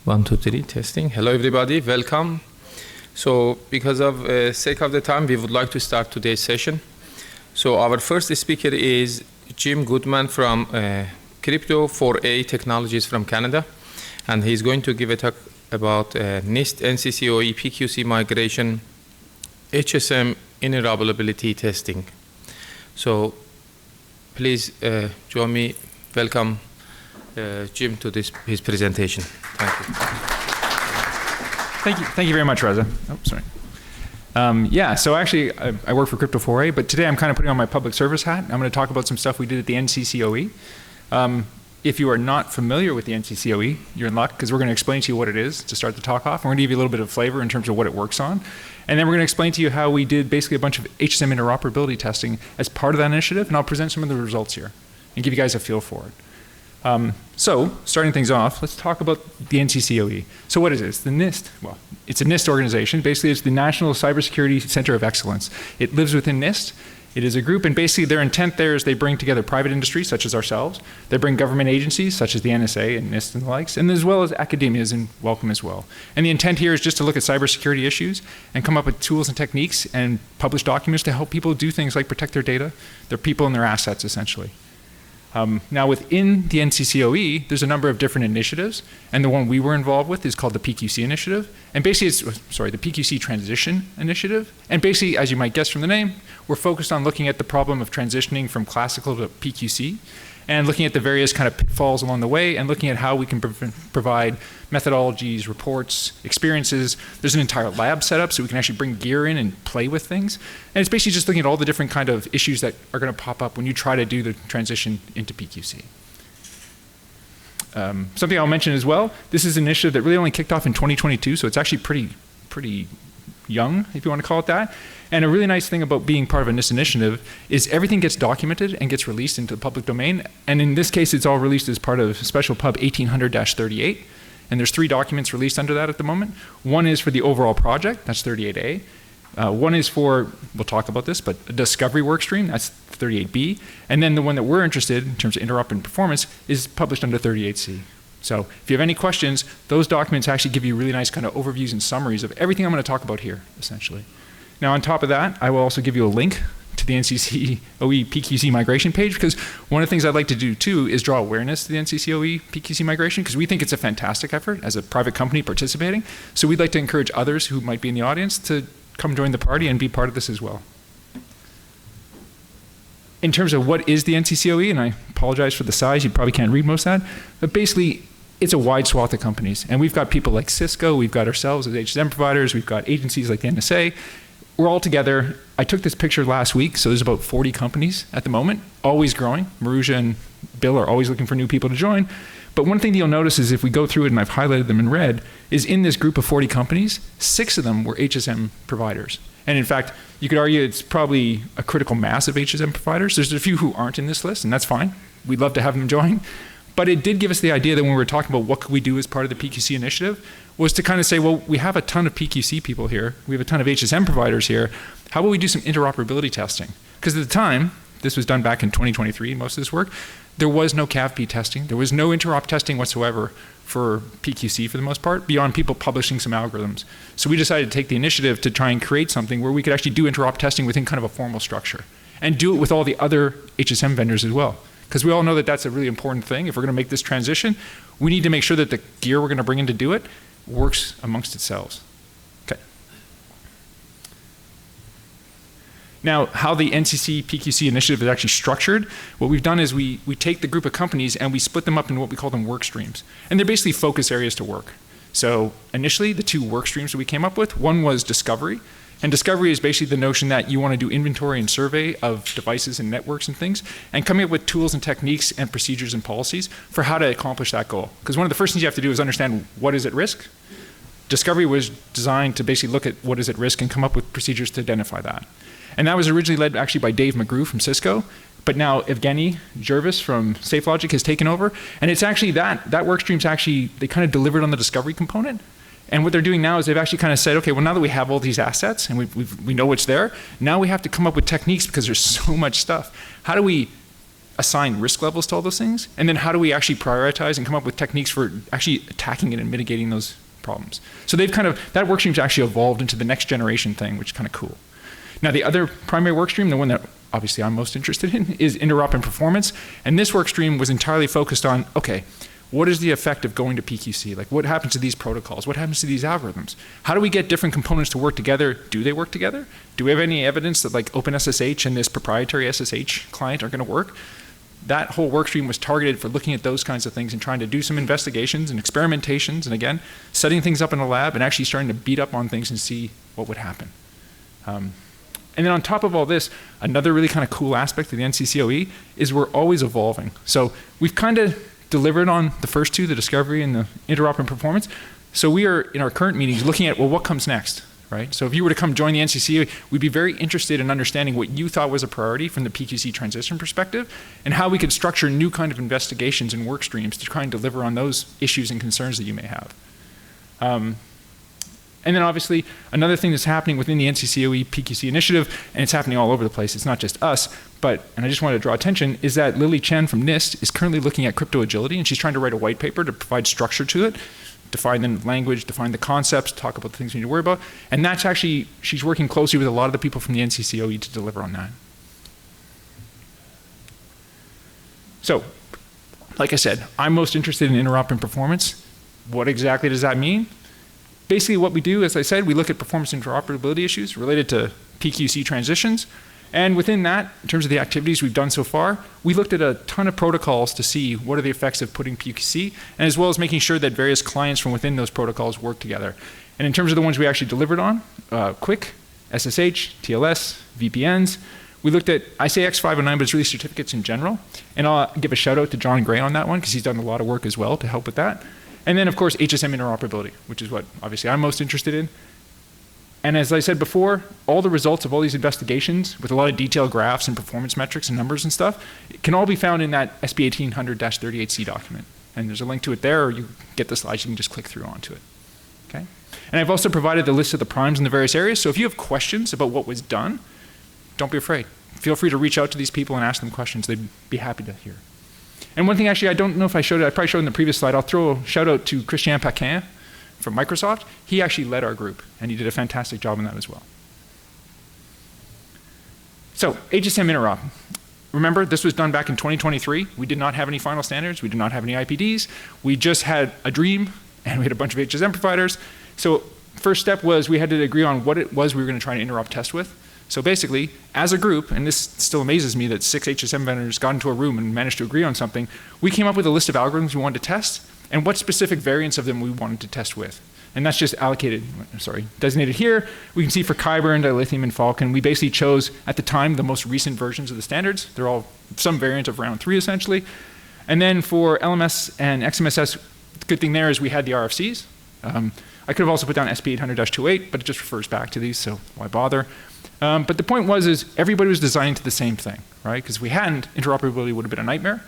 1, 2, 3, testing. Hello, everybody. Welcome. So, because of sake of the time, we would like to start today's session. So, our first speaker is Goodman from Crypto4A Technologies from Canada, and he's going to give a talk about NIST, NCCoE, PQC migration, HSM interoperability testing. So, please join me. Welcome, Jim, to his presentation. Thank you. Thank you very much, Reza. Oh, sorry. Yeah, so actually, I work for Crypto4A, but today I'm kind of putting on my public service hat. I'm going to talk about some stuff we did at the NCCoE. If you are not familiar with the NCCoE, you're in luck, because we're going to explain to you what it is to start the talk off. We're going to give you a little bit of flavor in terms of what it works on. And then we're going to explain to you how we did basically a bunch of HSM interoperability testing as part of that initiative, and I'll present some of the results here and give you guys a feel for it. So, starting things off, let's talk about the NCCoE. So what is it? It's the NIST. Well, it's a NIST organization. Basically, it's the National Cybersecurity Center of Excellence. It lives within NIST. It is a group, and basically their intent there is they bring together private industry, such as ourselves. They bring government agencies, such as the NSA and NIST and the likes, and as well as academia is welcome as well. And the intent here is just to look at cybersecurity issues and come up with tools and techniques and publish documents to help people do things like protect their data, their people, and their assets, essentially. Now within the NCCoE, there's a number of different initiatives, and the one we were involved with is called the PQC initiative. And basically the PQC transition initiative. And basically, as you might guess from the name, we're focused on looking at the problem of transitioning from classical to PQC, and looking at the various kind of pitfalls along the way, and looking at how we can provide methodologies, reports, experiences. There's an entire lab set up so we can actually bring gear in and play with things. And it's basically just looking at all the different kind of issues that are going to pop up when you try to do the transition into PQC. Something I'll mention as well, this is an initiative that really only kicked off in 2022, so it's actually pretty young, if you want to call it that. And a really nice thing about being part of a NIST initiative is everything gets documented and gets released into the public domain. And in this case, it's all released as part of Special Pub 1800-38. And there's 3 documents released under that at the moment. One is for the overall project, that's 38A. One is for, we'll talk about this, but a discovery workstream, that's 38B. And then the one that we're interested in terms of interop and performance is published under 38C. So if you have any questions, those documents actually give you really nice kind of overviews and summaries of everything I'm going to talk about here, essentially. Now on top of that, I will also give you a link to the NCCoE PQC migration page, because one of the things I'd like to do too is draw awareness to the NCCoE PQC migration, because we think it's a fantastic effort as a private company participating. So we'd like to encourage others who might be in the audience to come join the party and be part of this as well. In terms of what is the NCCoE, and I apologize for the size, you probably can't read most of that, but basically it's a wide swath of companies. And we've got people like Cisco, we've got ourselves as HSM providers, we've got agencies like the NSA. We're all together. I took this picture last week, so there's about 40 companies at the moment, always growing. Maruja and Bill are always looking for new people to join. But one thing that you'll notice is if we go through it, and I've highlighted them in red, is in this group of 40 companies, 6 of them were HSM providers. And in fact, you could argue it's probably a critical mass of HSM providers. There's a few who aren't in this list, and that's fine. We'd love to have them join. But it did give us the idea that when we were talking about what could we do as part of the PQC initiative, was to kind of say, well, we have a ton of PQC people here. We have a ton of HSM providers here. How about we do some interoperability testing? Because at the time, this was done back in 2023, most of this work, there was no CAVP testing. There was no interop testing whatsoever for PQC for the most part, beyond people publishing some algorithms. So we decided to take the initiative to try and create something where we could actually do interop testing within kind of a formal structure, and do it with all the other HSM vendors as well. Because we all know that that's a really important thing. If we're going to make this transition, we need to make sure that the gear we're going to bring in to do it works amongst itself. Okay. Now, how the NCC PQC initiative is actually structured, what we've done is we take the group of companies and we split them up into what we call them work streams. And they're basically focus areas to work. So initially, the 2 work streams that we came up with, one was discovery. And discovery is basically the notion that you want to do inventory and survey of devices and networks and things, and coming up with tools and techniques and procedures and policies for how to accomplish that goal. Because one of the first things you have to do is understand what is at risk. Discovery was designed to basically look at what is at risk and come up with procedures to identify that. And that was originally led actually by Dave McGrew from Cisco, but now Evgeny Jervis from SafeLogic has taken over. And it's actually that work stream's actually, they kind of delivered on the discovery component. And what they're doing now is they've actually kind of said, okay, well, now that we have all these assets and we know what's there, now we have to come up with techniques because there's so much stuff. How do we assign risk levels to all those things? And then how do we actually prioritize and come up with techniques for actually attacking it and mitigating those problems? So they've that work stream's actually evolved into the next generation thing, which is kind of cool. Now the other primary work stream, the one that obviously I'm most interested in, is interop and performance. And this work stream was entirely focused on, okay, what is the effect of going to PQC? Like what happens to these protocols? What happens to these algorithms? How do we get different components to work together? Do they work together? Do we have any evidence that like OpenSSH and this proprietary SSH client are going to work? That whole work stream was targeted for looking at those kinds of things and trying to do some investigations and experimentations, and again, setting things up in a lab and actually starting to beat up on things and see what would happen. And then on top of all this, another really kind of cool aspect of the NCCoE is we're always evolving. So we've kind of delivered on the first two, the discovery and the interop and performance. So we are, in our current meetings, looking at, well, what comes next, right? So if you were to come join the NCCoE, we'd be very interested in understanding what you thought was a priority from the PQC transition perspective and how we could structure new kind of investigations and work streams to try and deliver on those issues and concerns that you may have. And then obviously, another thing that's happening within the NCCoE PQC initiative, and it's happening all over the place, it's not just us, and I just wanted to draw attention, is that Lily Chen from NIST is currently looking at crypto agility, and she's trying to write a white paper to provide structure to it, define the language, define the concepts, talk about the things we need to worry about, and that's actually, she's working closely with a lot of the people from the NCCoE to deliver on that. So, like I said, I'm most interested in interop and performance. What exactly does that mean? Basically what we do, as I said, we look at performance interoperability issues related to PQC transitions. And within that, in terms of the activities we've done so far, we looked at a ton of protocols to see what are the effects of putting PQC, and as well as making sure that various clients from within those protocols work together. And in terms of the ones we actually delivered on, QUIC, SSH, TLS, VPNs, we looked at, I say X509, but it's really certificates in general. And I'll give a shout out to John Gray on that one, because he's done a lot of work as well to help with that. And then, of course, HSM interoperability, which is what, obviously, I'm most interested in. And as I said before, all the results of all these investigations, with a lot of detailed graphs and performance metrics and numbers and stuff, can all be found in that SB 1800-38C document. And there's a link to it there, or you get the slides, you can just click through onto it. Okay? And I've also provided the list of the primes in the various areas, so if you have questions about what was done, don't be afraid. Feel free to reach out to these people and ask them questions. They'd be happy to hear. And one thing, actually, I don't know if I showed it. I probably showed it in the previous slide. I'll throw a shout out to Christian Paquin from Microsoft. He actually led our group, and he did a fantastic job in that as well. So, HSM interop. Remember, this was done back in 2023. We did not have any final standards. We did not have any IPDs. We just had a dream, and we had a bunch of HSM providers. So, first step was we had to agree on what it was we were going to try to interop test with. So basically, as a group, and this still amazes me that 6 HSM vendors got into a room and managed to agree on something, we came up with a list of algorithms we wanted to test and what specific variants of them we wanted to test with. And that's just designated here. We can see for Kyber, Dilithium, and Falcon, we basically chose, at the time, the most recent versions of the standards. They're all some variant of round 3, essentially. And then for LMS and XMSS, the good thing there is we had the RFCs. I could have also put down SB 800-28, but it just refers back to these, so why bother? But the point is everybody was designing to the same thing, right? Because if we hadn't, interoperability would have been a nightmare.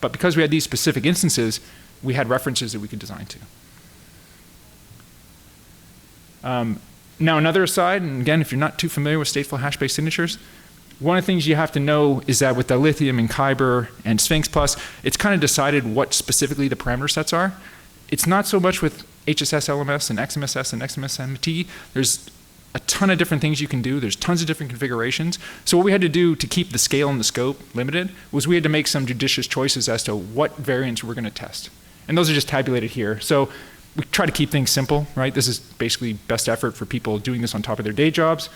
But because we had these specific instances, we had references that we could design to. Now another aside, and again, if you're not too familiar with stateful hash-based signatures, one of the things you have to know is that with Dilithium and Kyber and Sphinx Plus, it's kind of decided what specifically the parameter sets are. It's not so much with HSS, LMS, and XMSS and XMSMT. There's a ton of different things you can do. There's tons of different configurations. So what we had to do to keep the scale and the scope limited was we had to make some judicious choices as to what variants we're going to test. And those are just tabulated here. So we try to keep things simple, right? This is basically best effort for people doing this on top of their day jobs.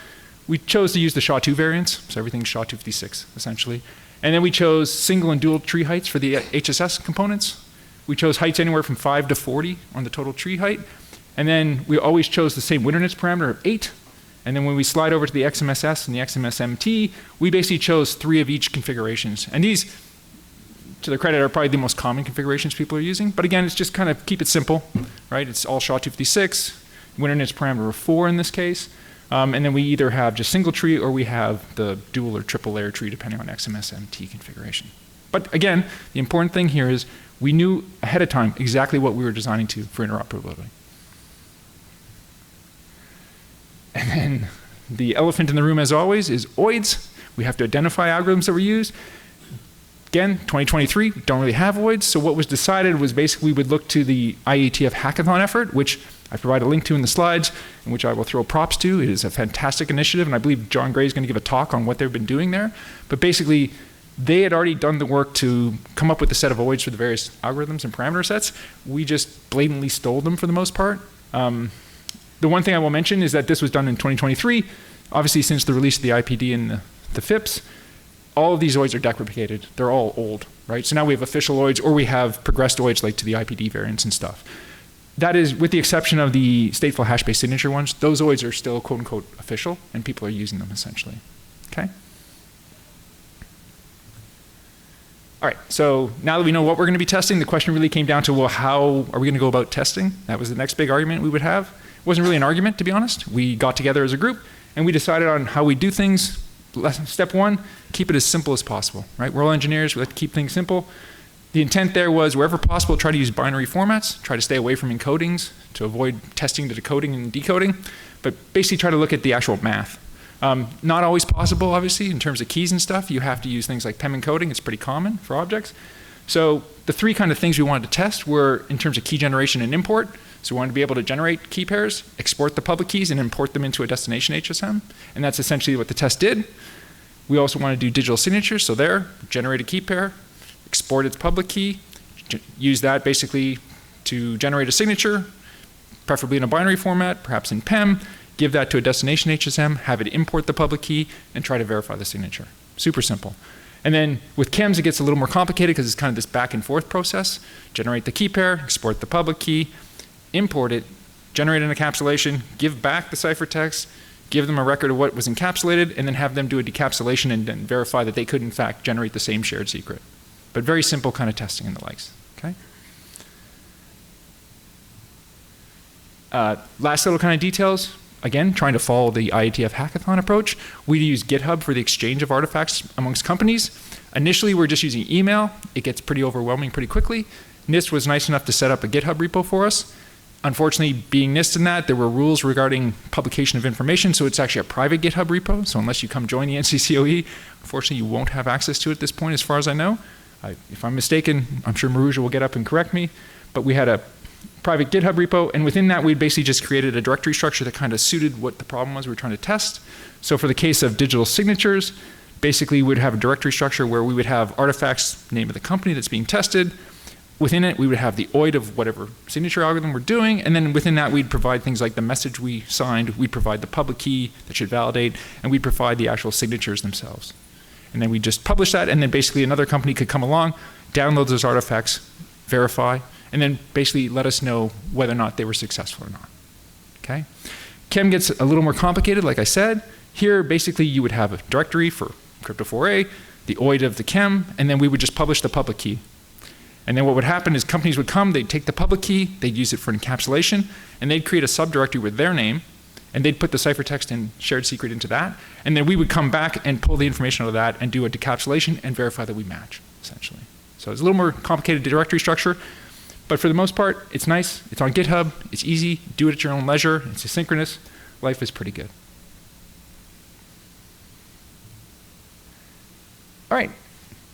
We chose to use the SHA-2 variants, so everything's SHA-256, essentially. And then we chose single and dual tree heights for the HSS components. We chose heights anywhere from 5 to 40 on the total tree height. And then we always chose the same winterness parameter of 8. And then when we slide over to the XMSS and the XMSMT, we basically chose 3 of each configurations. And these, to their credit, are probably the most common configurations people are using. But again, it's just kind of keep it simple, right? It's all SHA-256, winterness parameter of 4 in this case. And then we either have just single tree or we have the dual or triple layer tree depending on XMSMT configuration. But again, the important thing here is we knew ahead of time exactly what we were designing to for interoperability. And then the elephant in the room, as always, is OIDs. We have to identify algorithms that were used. Again, 2023, don't really have OIDs, so what was decided was basically we would look to the IETF hackathon effort, which I provide a link to in the slides, and which I will throw props to. It is a fantastic initiative, and I believe John Gray is going to give a talk on what they've been doing there. But basically, they had already done the work to come up with a set of OIDs for the various algorithms and parameter sets. We just blatantly stole them for the most part. The one thing I will mention is that this was done in 2023. Obviously, since the release of the IPD and the FIPS, all of these OIDs are deprecated. They're all old, right? So now we have official OIDs, or we have progressed OIDs like to the IPD variants and stuff. That is, with the exception of the stateful hash-based signature ones, those OIDs are still quote-unquote official, and people are using them essentially, okay? All right, so now that we know what we're going to be testing, the question really came down to, well, how are we going to go about testing? That was the next big argument we would have. It wasn't really an argument, to be honest. We got together as a group, and we decided on how we do things. Step one, keep it as simple as possible, right? We're all engineers, we like to keep things simple. The intent there was, wherever possible, try to use binary formats, try to stay away from encodings to avoid testing the decoding and decoding, but basically try to look at the actual math. Not always possible, obviously, in terms of keys and stuff. You have to use things like PEM encoding. It's pretty common for objects. So the three kind of things we wanted to test were in terms of key generation and import. So we wanted to be able to generate key pairs, export the public keys, and import them into a destination HSM. And that's essentially what the test did. We also want to do digital signatures. So there, generate a key pair, export its public key, use that basically to generate a signature, preferably in a binary format, perhaps in PEM, give that to a destination HSM, have it import the public key, and try to verify the signature. Super simple. And then with chems, it gets a little more complicated because it's kind of this back and forth process. Generate the key pair, export the public key, import it, generate an encapsulation, give back the ciphertext, give them a record of what was encapsulated, and then have them do a decapsulation and then verify that they could in fact generate the same shared secret. But very simple kind of testing and the likes, okay? Last little kind of details. Again, trying to follow the IETF hackathon approach. We use GitHub for the exchange of artifacts amongst companies. Initially, we're just using email. It gets pretty overwhelming pretty quickly. NIST was nice enough to set up a GitHub repo for us. Unfortunately, being NIST in that, there were rules regarding publication of information, so it's actually a private GitHub repo. So unless you come join the NCCoE, unfortunately, you won't have access to it at this point, as far as I know. If I'm mistaken, I'm sure Maruja will get up and correct me, but we had a private GitHub repo, and within that, we basically just created a directory structure that kind of suited what the problem was we were trying to test. So for the case of digital signatures, basically we'd have a directory structure where we would have artifacts, name of the company that's being tested. Within it, we would have the OID of whatever signature algorithm we're doing, and then within that, we'd provide things like the message we signed, we'd provide the public key that should validate, and we'd provide the actual signatures themselves. And then we just publish that, and then basically another company could come along, download those artifacts, verify, and then basically let us know whether or not they were successful or not, okay? Chem gets a little more complicated, like I said. Here, basically, you would have a directory for Crypto4A, the OID of the chem, and then we would just publish the public key. And then what would happen is companies would come, they'd take the public key, they'd use it for encapsulation, and they'd create a subdirectory with their name, and they'd put the ciphertext and shared secret into that, and then we would come back and pull the information out of that and do a decapsulation and verify that we match, essentially. So it's a little more complicated directory structure, but for the most part, it's nice, it's on GitHub, it's easy, do it at your own leisure, it's asynchronous, life is pretty good. All right,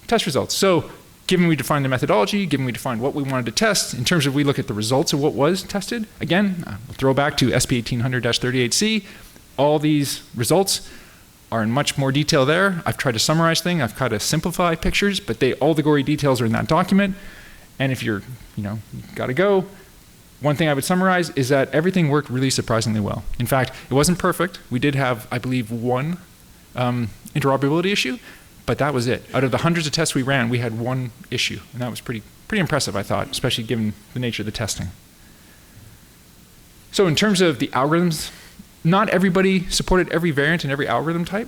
test results. So given we defined the methodology, given we defined what we wanted to test, in terms of we look at the results of what was tested, again, we'll throw back to SP 1800-38C. All these results are in much more detail there. I've tried to summarize things, I've tried to simplify pictures, but all the gory details are in that document. And if you're, gotta go, one thing I would summarize is that everything worked really surprisingly well. In fact, it wasn't perfect. We did have, I believe, one interoperability issue, but that was it. Out of the hundreds of tests we ran, we had one issue, and that was pretty impressive, I thought, especially given the nature of the testing. So in terms of the algorithms, not everybody supported every variant and every algorithm type.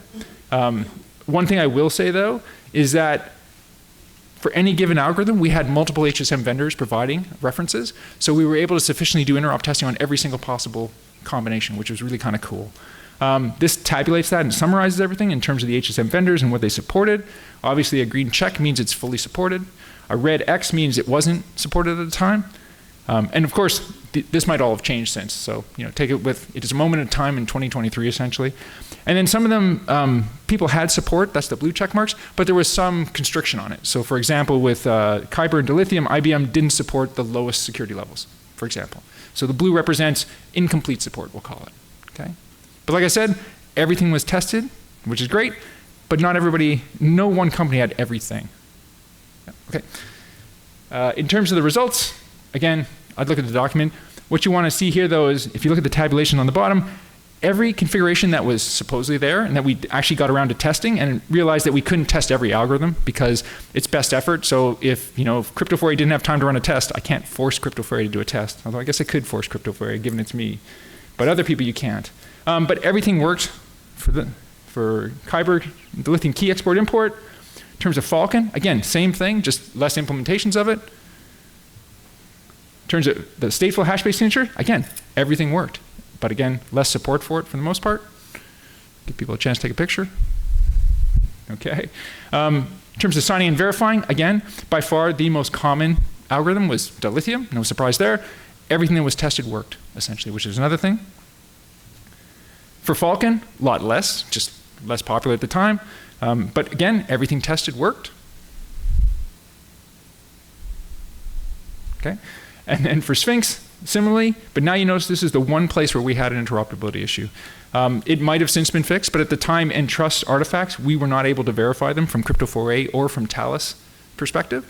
One thing I will say, though, is that for any given algorithm, we had multiple HSM vendors providing references, so we were able to sufficiently do interop testing on every single possible combination, which was really kind of cool. This tabulates that and summarizes everything in terms of the HSM vendors and what they supported. Obviously, a green check means it's fully supported. A red X means it wasn't supported at the time. And of course, this might all have changed since. So, take it with, it is a moment in time in 2023, essentially. And then some of them, people had support, that's the blue check marks, but there was some constriction on it. So for example, with Kyber and dilithium, IBM didn't support the lowest security levels, for example. So the blue represents incomplete support, we'll call it, okay? But like I said, everything was tested, which is great, but no one company had everything. Okay. In terms of the results, again, I'd look at the document. What you want to see here, though, is if you look at the tabulation on the bottom, every configuration that was supposedly there and that we actually got around to testing and realized that we couldn't test every algorithm because it's best effort. So if Crypto4A didn't have time to run a test, I can't force Crypto4A to do a test. Although I guess I could force Crypto4A, given it's me. But other people, you can't. But everything worked for Kyber, the lithium key export import. In terms of Falcon, again, same thing, just less implementations of it. In terms of the stateful hash-based signature, again, everything worked. But again, less support for it for the most part. Give people a chance to take a picture. Okay. In terms of signing and verifying, again, by far the most common algorithm was dilithium, no surprise there. Everything that was tested worked, essentially, which is another thing. For Falcon, a lot less, just less popular at the time. But again, everything tested worked. Okay. And then for Sphinx, similarly, but now you notice this is the one place where we had an interoperability issue. It might have since been fixed, but at the time, Entrust artifacts, we were not able to verify them from Crypto4A or from Talus perspective.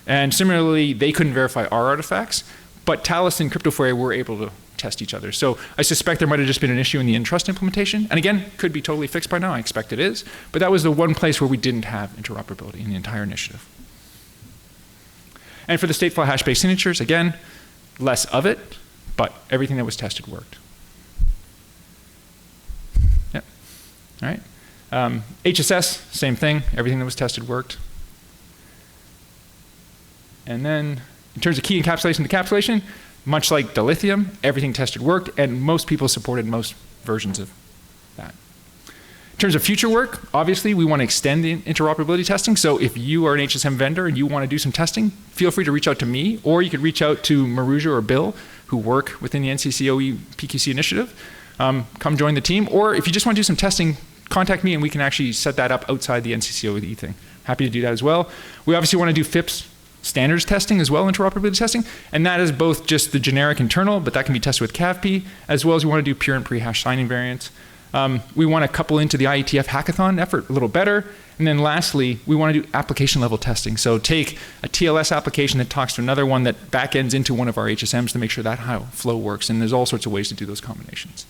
And similarly, they couldn't verify our artifacts, but Talus and Crypto4A were able to test each other. So I suspect there might have just been an issue in the Entrust implementation. And again, could be totally fixed by now. I expect it is. But that was the one place where we didn't have interoperability in the entire initiative. And for the stateful hash-based signatures, again, less of it, but everything that was tested worked. Yep. All right. HSS, same thing. Everything that was tested worked. And then in terms of key encapsulation to encapsulation, much like dilithium, everything tested worked, and most people supported most versions of that. In terms of future work, obviously, we want to extend the interoperability testing. So if you are an HSM vendor and you want to do some testing, feel free to reach out to me, or you could reach out to Maruja or Bill, who work within the NCCoE PQC initiative. Come join the team. Or if you just want to do some testing, contact me and we can actually set that up outside the NCCoE thing. Happy to do that as well. We obviously want to do FIPS standards testing as well, interoperability testing, and that is both just the generic internal, but that can be tested with CAVP, as well as we want to do pure and pre-hash signing variants. We want to couple into the IETF hackathon effort a little better. And then lastly, we want to do application level testing. So take a TLS application that talks to another one that back ends into one of our HSMs to make sure that how flow works. And there's all sorts of ways to do those combinations.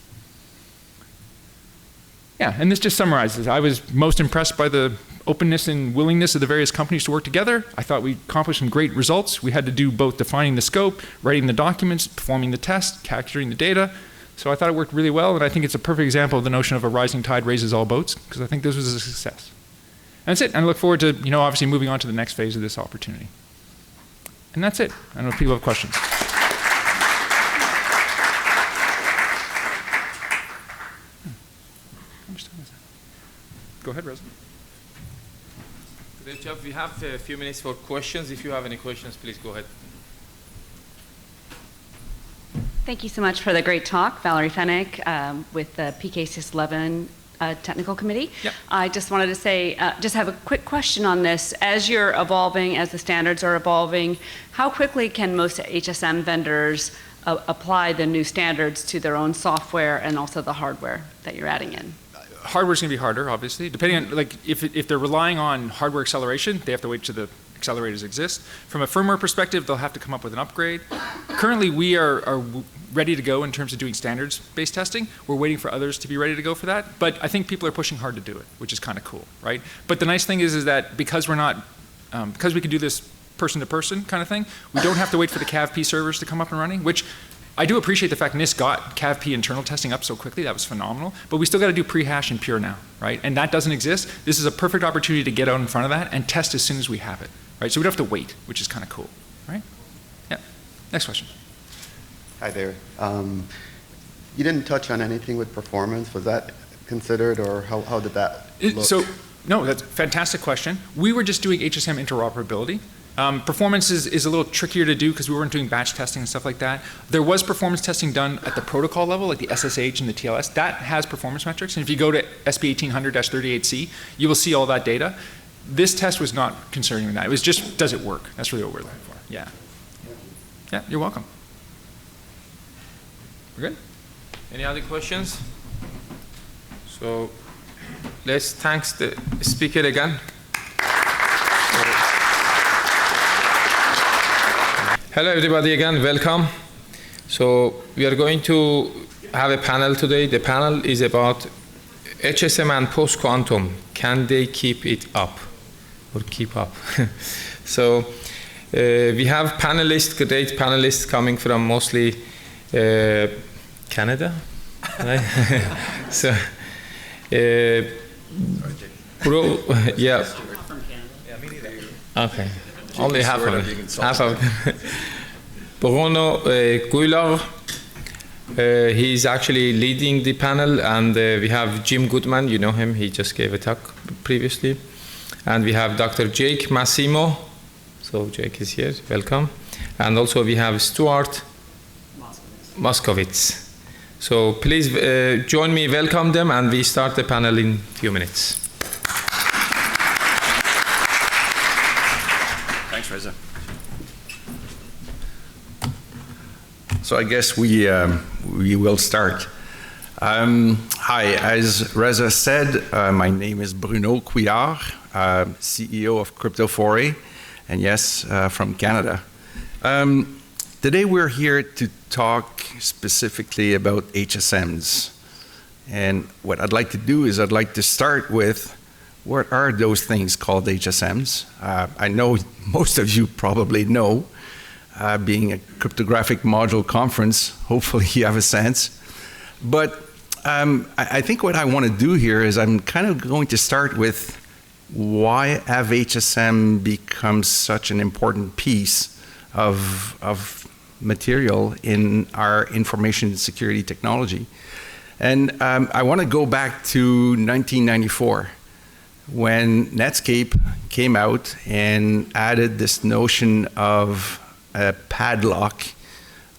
Yeah, and this just summarizes. I was most impressed by the openness and willingness of the various companies to work together. I thought we accomplished some great results. We had to do both defining the scope, writing the documents, performing the test, capturing the data. So I thought it worked really well, and I think it's a perfect example of the notion of a rising tide raises all boats, because I think this was a success. And that's it. And I look forward to, obviously moving on to the next phase of this opportunity. And that's it. I don't know if people have questions. Go ahead, Reza. Great job. We have a few minutes for questions. If you have any questions, please go ahead. Thank you so much for the great talk, Valerie Fennick, with the PK611 Technical Committee. Yep. I just wanted to say, just have a quick question on this. As you're evolving, as the standards are evolving, how quickly can most HSM vendors apply the new standards to their own software and also the hardware that you're adding in? Hardware's going to be harder, obviously. Depending on, if they're relying on hardware acceleration, they have to wait till the accelerators exist. From a firmware perspective, they'll have to come up with an upgrade. Currently, we are ready to go in terms of doing standards-based testing. We're waiting for others to be ready to go for that. But I think people are pushing hard to do it, which is kind of cool, right? But the nice thing is that because we're not, because we can do this person-to-person kind of thing, we don't have to wait for the CAVP servers to come up and running, which I do appreciate the fact NIST got CAVP internal testing up so quickly. That was phenomenal. But we still got to do pre-hash and pure now, right? And that doesn't exist. This is a perfect opportunity to get out in front of that and test as soon as we have it, right? So we don't have to wait, which is kind of cool, right? Yeah. Next question. Hi there. You didn't touch on anything with performance. Was that considered, or how did that look? So, no, that's a fantastic question. We were just doing HSM interoperability. Performance is a little trickier to do because we weren't doing batch testing and stuff like that. There was performance testing done at the protocol level, like the SSH and the TLS. That has performance metrics. And if you go to SP 1800-38C, you will see all that data. This test was not concerning that. It was just, does it work? That's really what we're looking for. Yeah. Yeah, you're welcome. We're good? Any other questions? So let's thank the speaker again. Hello everybody again, welcome. So we are going to have a panel today. The panel is about HSM and post-quantum. Can they keep it up or keep up? So we have panelists, great panelists coming from mostly Canada, right? So, yeah. Okay. Only half of it. Half of it. Bruno Couillard, he's actually leading the panel, and we have Jim Goodman, you know him, he just gave a talk previously. And we have Dr. Jake Massimo, so Jake is here, welcome. And also we have Stuart Moskovics. So please join me, welcome them, and we start the panel in a few minutes. Thanks, Reza. So I guess we will start. Hi, as Reza said, my name is Bruno Couillard, CEO of Cryptography, and yes, from Canada. Today we're here to talk specifically about HSMs. And what I'd like to do is I'd like to start with what are those things called HSMs? I know most of you probably know, being a cryptographic module conference, hopefully you have a sense. But I think what I want to do here is I'm kind of going to start with why have HSM become such an important piece of material in our information security technology. And I want to go back to 1994 when Netscape came out and added this notion of a padlock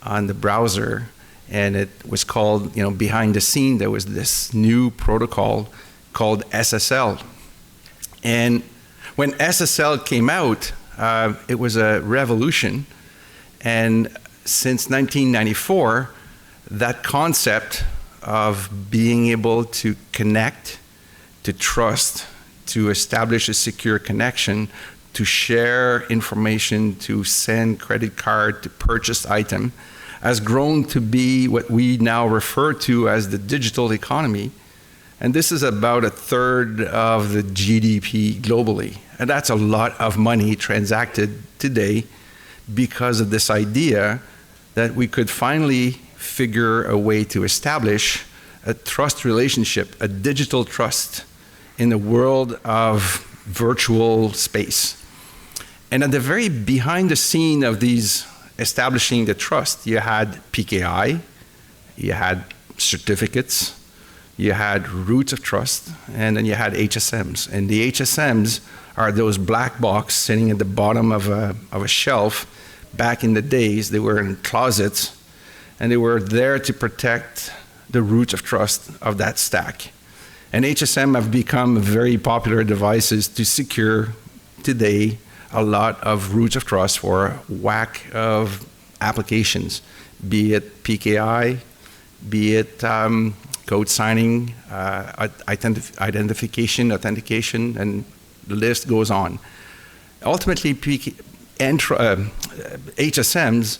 on the browser, and it was called, you know, behind the scene there was this new protocol called SSL. And when SSL came out, it was a revolution, and since 1994 that concept of being able to connect, to trust, to establish a secure connection, to share information, to send credit card, to purchase item, has grown to be what we now refer to as the digital economy. And this is about 1/3 of the GDP globally. And that's a lot of money transacted today because of this idea that we could finally figure a way to establish a trust relationship, a digital trust in the world of virtual space. And at the very behind the scene of these establishing the trust, you had PKI, you had certificates, you had roots of trust, and then you had HSMs. And the HSMs are those black boxes sitting at the bottom of a shelf. Back in the days, they were in closets, and they were there to protect the roots of trust of that stack. And HSM have become very popular devices to secure today a lot of roots of trust for a whack of applications, be it PKI, be it code signing, identification, authentication, and the list goes on. Ultimately, HSMs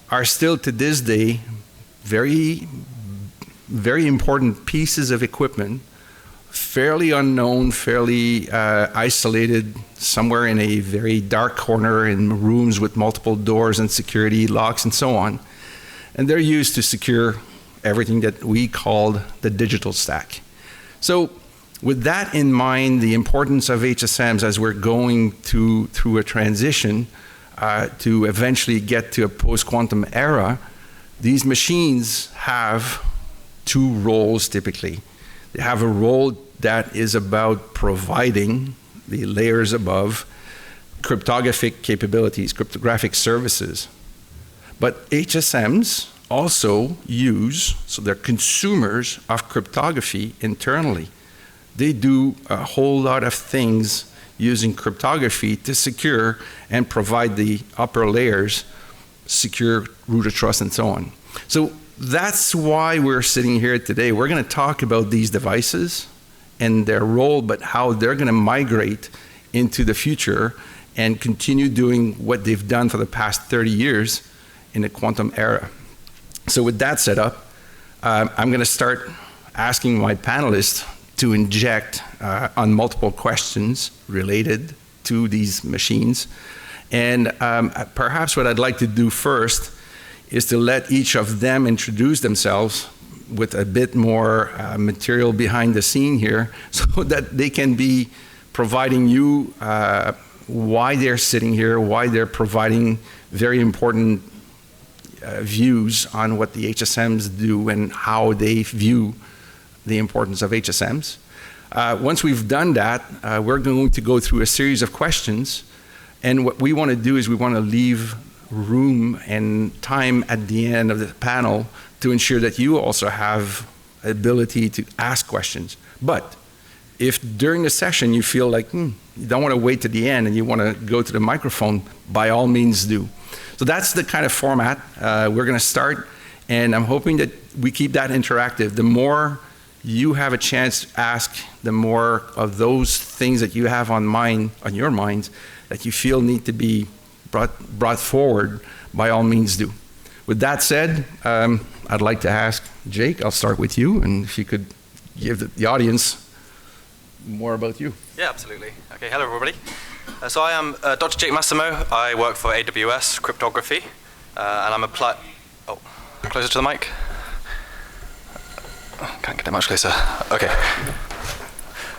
are still to this day very, very important pieces of equipment, fairly unknown, fairly isolated, somewhere in a very dark corner in rooms with multiple doors and security locks and so on. And they're used to secure everything that we called the digital stack. So with that in mind, the importance of HSMs as we're going through a transition to eventually get to a post-quantum era, these machines have two roles typically. They have a role that is about providing the layers above, cryptographic capabilities, cryptographic services. But HSMs also use, so they're consumers of cryptography internally. They do a whole lot of things using cryptography to secure and provide the upper layers, secure root of trust and so on. So that's why we're sitting here today. We're going to talk about these devices and their role, but how they're going to migrate into the future and continue doing what they've done for the past 30 years in the quantum era. So with that set up, I'm going to start asking my panelists to inject on multiple questions related to these machines. And perhaps what I'd like to do first is to let each of them introduce themselves with a bit more material behind the scene here, so that they can be providing you why they're sitting here, why they're providing very important views on what the HSMs do and how they view the importance of HSMs. Once we've done that, we're going to go through a series of questions, and what we want to do is we want to leave room and time at the end of the panel to ensure that you also have ability to ask questions. But if during the session you feel like you don't want to wait to the end and you want to go to the microphone, by all means do. So that's the kind of format we're going to start, and I'm hoping that we keep that interactive. The more you have a chance to ask, the more of those things that you have on your minds that you feel need to be brought forward, by all means do. With that said, I'd like to ask Jake, I'll start with you, and if you could give the audience more about you. Yeah, absolutely. Okay, hello everybody. So I am Dr. Jake Massimo. I work for AWS Cryptography, and I'm applied. Oh, closer to the mic. Can't get that much closer. Okay.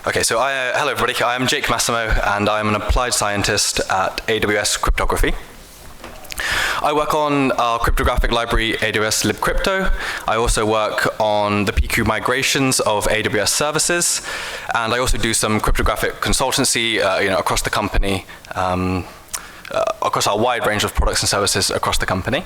Okay, so hello everybody. I am Jake Massimo, and I'm an applied scientist at AWS Cryptography. I work on our cryptographic library, AWS libcrypto. I also work on the PQ migrations of AWS services, and I also do some cryptographic consultancy across the company, across our wide range of products and services across the company.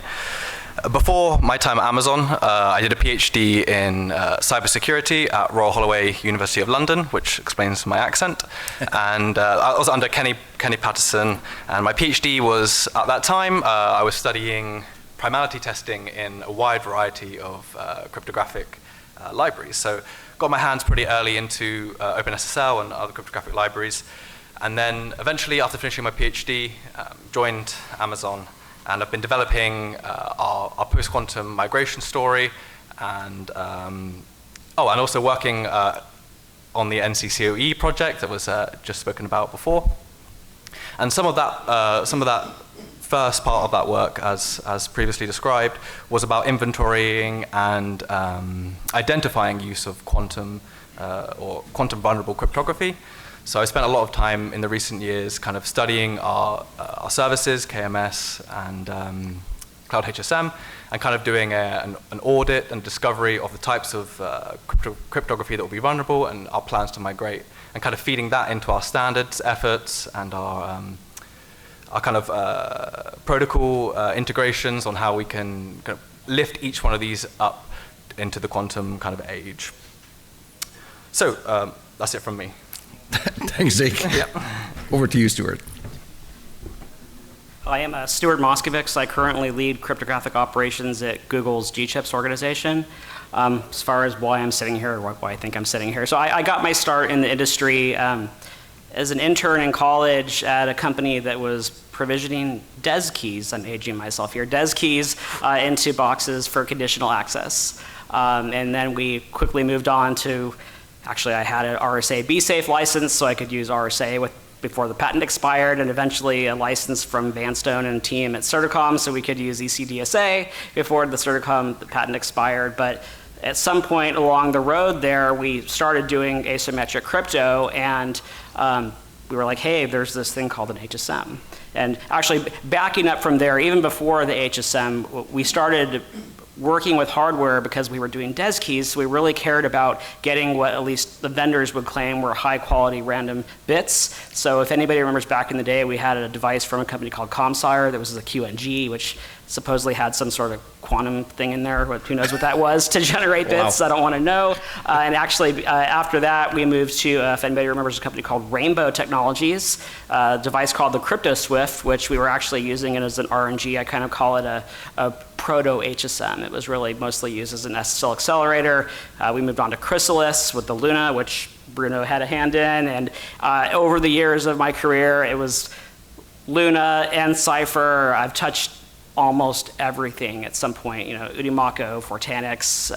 Before my time at Amazon, I did a PhD in cybersecurity at Royal Holloway, University of London, which explains my accent. And I was under Kenny Patterson, and my PhD was, at that time, I was studying primality testing in a wide variety of cryptographic libraries. So got my hands pretty early into OpenSSL and other cryptographic libraries. And then eventually, after finishing my PhD, joined Amazon. And I've been developing our post-quantum migration story, and also working on the NCCoE project that was just spoken about before. And some of that first part of that work, as previously described, was about inventorying and identifying use of quantum or quantum vulnerable cryptography. So I spent a lot of time in the recent years kind of studying our services, KMS and Cloud HSM, and kind of doing an audit and discovery of the types of cryptography that will be vulnerable and our plans to migrate, and kind of feeding that into our standards efforts and our kind of protocol integrations on how we can kind of lift each one of these up into the quantum kind of age. So that's it from me. Thanks, Jake. Yep. Over to you, Stuart. I am Stuart Moskovics. I currently lead cryptographic operations at Google's G-Chips organization. As far as why I'm sitting here, or why I think I'm sitting here. So I got my start in the industry as an intern in college at a company that was provisioning DES keys, I'm aging myself here, DES keys into boxes for conditional access. And then we quickly moved on to, actually I had an RSA B-Safe license, so I could use RSA before the patent expired, and eventually a license from Vanstone and team at Certicom, so we could use ECDSA before the Certicom patent expired. But at some point along the road there, we started doing asymmetric crypto, and we were like, hey, there's this thing called an HSM. And actually, backing up from there, even before the HSM, we started working with hardware because we were doing DES keys, so we really cared about getting what at least the vendors would claim were high quality random bits. So if anybody remembers back in the day, we had a device from a company called ComSire that was a QNG, which supposedly had some sort of quantum thing in there, who knows what that was, to generate bits. Wow. I don't want to know. And actually, after that, we moved to, if anybody remembers, a company called Rainbow Technologies, a device called the CryptoSwift, which we were actually using it as an RNG. I kind of call it a proto-HSM. It was really mostly used as an SSL accelerator. We moved on to Chrysalis with the Luna, which Bruno had a hand in. And over the years of my career, it was Luna and Cypher. I've touched almost everything at some point, Udimako, Fortanix,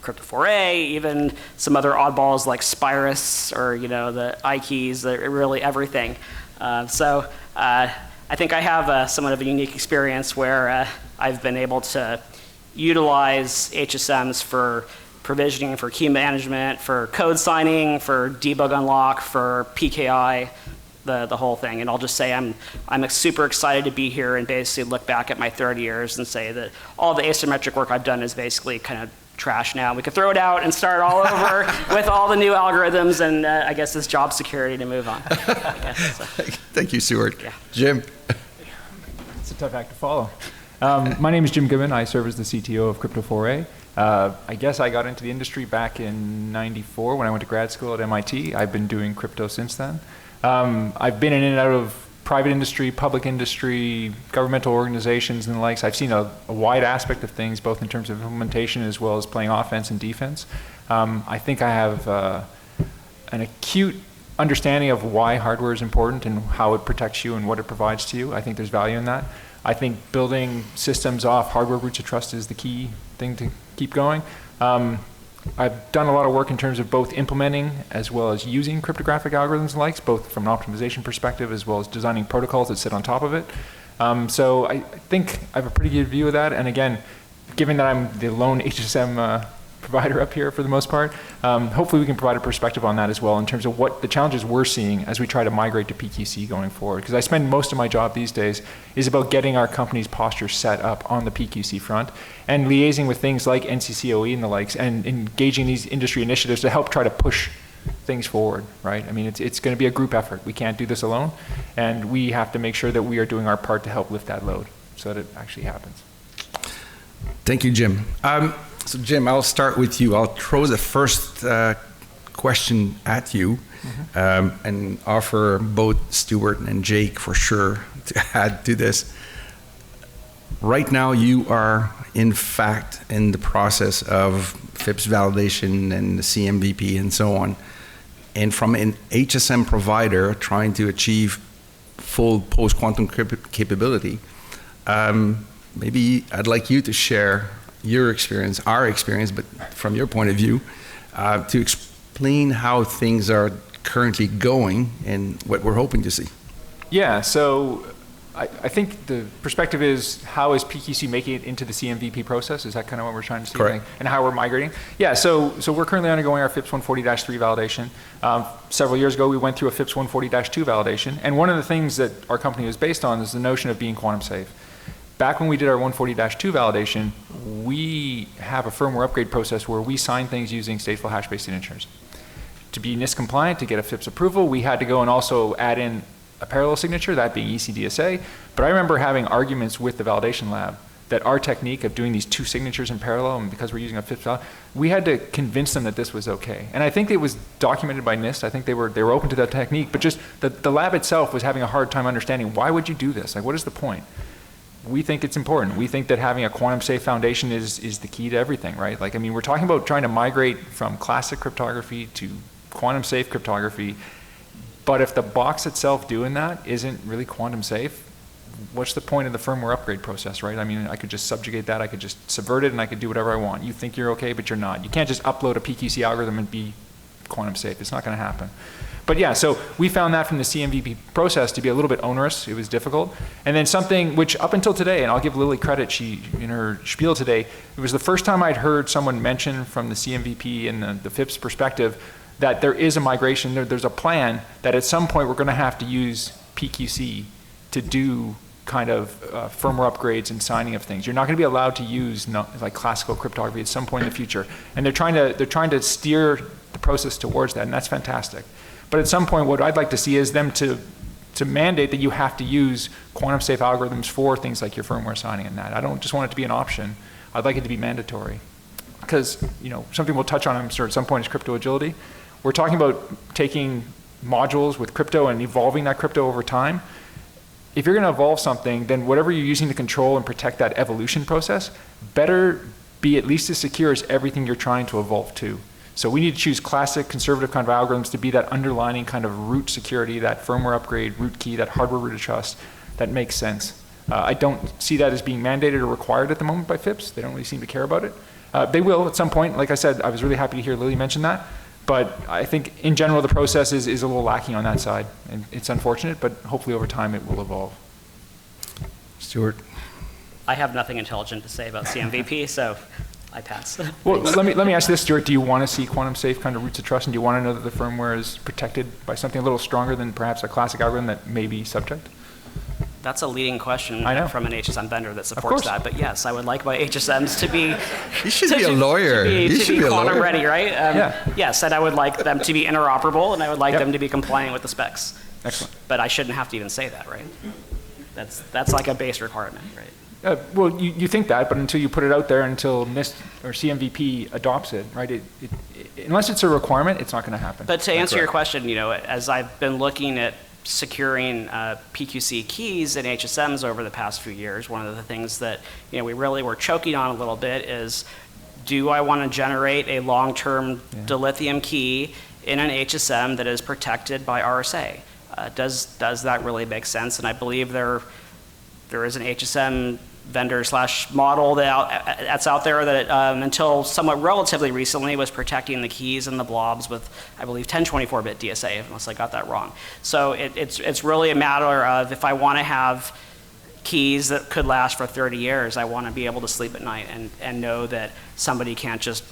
Crypto4A, even some other oddballs like Spirus or, the iKeys, really everything. So I think I have somewhat of a unique experience where I've been able to utilize HSMs for provisioning, for key management, for code signing, for debug unlock, for PKI, the whole thing. And I'll just say I'm super excited to be here and basically look back at my 30 years and say that all the asymmetric work I've done is basically kind of trash now. We could throw it out and start all over with all the new algorithms, and I guess it's job security to move on. So. Thank you, Stuart. Yeah. Jim. It's a tough act to follow. My name is Jim Goodman. I serve as the CTO of Crypto4A. I guess I got into the industry back in '94 when I went to grad school at MIT. I've been doing crypto since then. I've been in and out of private industry, public industry, governmental organizations and the likes. I've seen a wide aspect of things, both in terms of implementation as well as playing offense and defense. I think I have an acute understanding of why hardware is important and how it protects you and what it provides to you. I think there's value in that. I think building systems off hardware roots of trust is the key thing to keep going. I've done a lot of work in terms of both implementing as well as using cryptographic algorithms and likes, both from an optimization perspective as well as designing protocols that sit on top of it. So I think I have a pretty good view of that. And again, given that I'm the lone HSM provider up here for the most part, hopefully we can provide a perspective on that as well in terms of what the challenges we're seeing as we try to migrate to PQC going forward. Because I spend most of my job these days is about getting our company's posture set up on the PQC front and liaising with things like NCCoE and the likes and engaging these industry initiatives to help try to push things forward, right? I mean, it's going to be a group effort. We can't do this alone, and we have to make sure that we are doing our part to help lift that load so that it actually happens. Thank you, Jim. So Jim, I'll start with you. I'll throw the first question at you and offer both Stuart and Jake for sure to add to this. Right now you are in fact in the process of FIPS validation and the CMVP and so on. And from an HSM provider trying to achieve full post-quantum capability, maybe I'd like you to share your experience, our experience, but from your point of view, to explain how things are currently going and what we're hoping to see. Yeah, so I think the perspective is how is PQC making it into the CMVP process? Is that kind of what we're trying to see? Correct. And how we're migrating? Yeah, so we're currently undergoing our FIPS 140-3 validation. Several years ago, we went through a FIPS 140-2 validation, and one of the things that our company was based on is the notion of being quantum safe. Back when we did our 140-2 validation, we have a firmware upgrade process where we sign things using stateful hash-based signatures. To be NIST compliant, to get a FIPS approval, we had to go and also add in a parallel signature, that being ECDSA. But I remember having arguments with the validation lab that our technique of doing these two signatures in parallel, and because we're using a FIPS, we had to convince them that this was okay. And I think it was documented by NIST. I think they were open to that technique, but just the lab itself was having a hard time understanding, why would you do this? Like, what is the point? We think it's important. We think that having a quantum safe foundation is the key to everything, right? Like, I mean, we're talking about trying to migrate from classic cryptography to quantum safe cryptography. But if the box itself doing that isn't really quantum safe, what's the point of the firmware upgrade process, right? I mean, I could just subjugate that, I could just subvert it, and I could do whatever I want. You think you're okay, but you're not. You can't just upload a PQC algorithm and be quantum safe. It's not going to happen. But yeah, so we found that from the CMVP process to be a little bit onerous. It was difficult. And then something which up until today, and I'll give Lily credit, she in her spiel today, it was the first time I'd heard someone mention from the CMVP and the FIPS perspective that there is a migration, there's a plan that at some point we're going to have to use PQC to do kind of firmware upgrades and signing of things. You're not going to be allowed to use like classical cryptography at some point in the future. And they're trying to steer the process towards that, and that's fantastic. But at some point, what I'd like to see is them to mandate that you have to use quantum safe algorithms for things like your firmware signing and that. I don't just want it to be an option. I'd like it to be mandatory. Because, you know, something we'll touch on, I'm sure, at some point is crypto agility. We're talking about taking modules with crypto and evolving that crypto over time. If you're going to evolve something, then whatever you're using to control and protect that evolution process better be at least as secure as everything you're trying to evolve to. So we need to choose classic conservative kind of algorithms to be that underlining kind of root security, that firmware upgrade, root key, that hardware root of trust that makes sense. I don't see that as being mandated or required at the moment by FIPS. They don't really seem to care about it. They will at some point. Like I said, I was really happy to hear Lily mention that. But I think in general the process is a little lacking on that side. And it's unfortunate, but hopefully over time it will evolve. Stuart? I have nothing intelligent to say about CMVP, so I pass. Well, let me ask this, Stuart. Do you want to see quantum safe kind of roots of trust, and do you want to know that the firmware is protected by something a little stronger than perhaps a classic algorithm that may be subject? That's a leading question I know. from an HSM vendor that supports that. But yes, I would like my HSMs to be. You should be a lawyer. To be quantum ready, right? Yeah. Yes, and I would like them to be interoperable, and I would like them to be compliant with the specs. Excellent. But I shouldn't have to even say that, right? That's like a base requirement, right? Well, you think that, but until you put it out there, until NIST or CMVP adopts it, right? Unless it's a requirement, it's not going to happen. But to answer your question, you know, as I've been looking at securing PQC keys and HSMs over the past few years, one of the things that, you know, we really were choking on a little bit is, do I want to generate a long-term dilithium key in an HSM that is protected by RSA? Does that really make sense? And I believe there is an HSM vendor / model that's out there that until somewhat relatively recently was protecting the keys and the blobs with, I believe, 1024-bit DSA, unless I got that wrong. So it's really a matter of, if I want to have keys that could last for 30 years, I want to be able to sleep at night and know that somebody can't just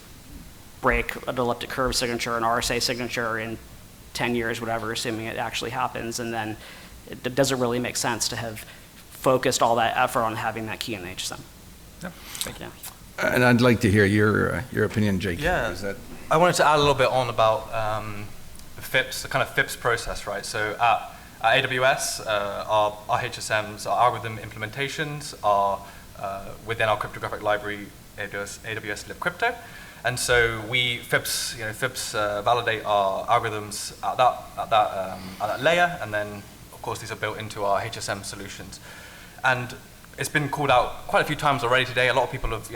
break an elliptic curve signature, an RSA signature in 10 years, whatever, assuming it actually happens, and then it doesn't really make sense to have focused all that effort on having that key in the HSM. Yeah. Thank you. And I'd like to hear your opinion, Jake. Yeah, I wanted to add a little bit on about FIPS, the kind of FIPS process, right? So at AWS, our HSMs, our algorithm implementations are within our cryptographic library, AWS libcrypto. And so we FIPS validate our algorithms at that layer, and then of course these are built into our HSM solutions. And it's been called out quite a few times already today. A lot of people have,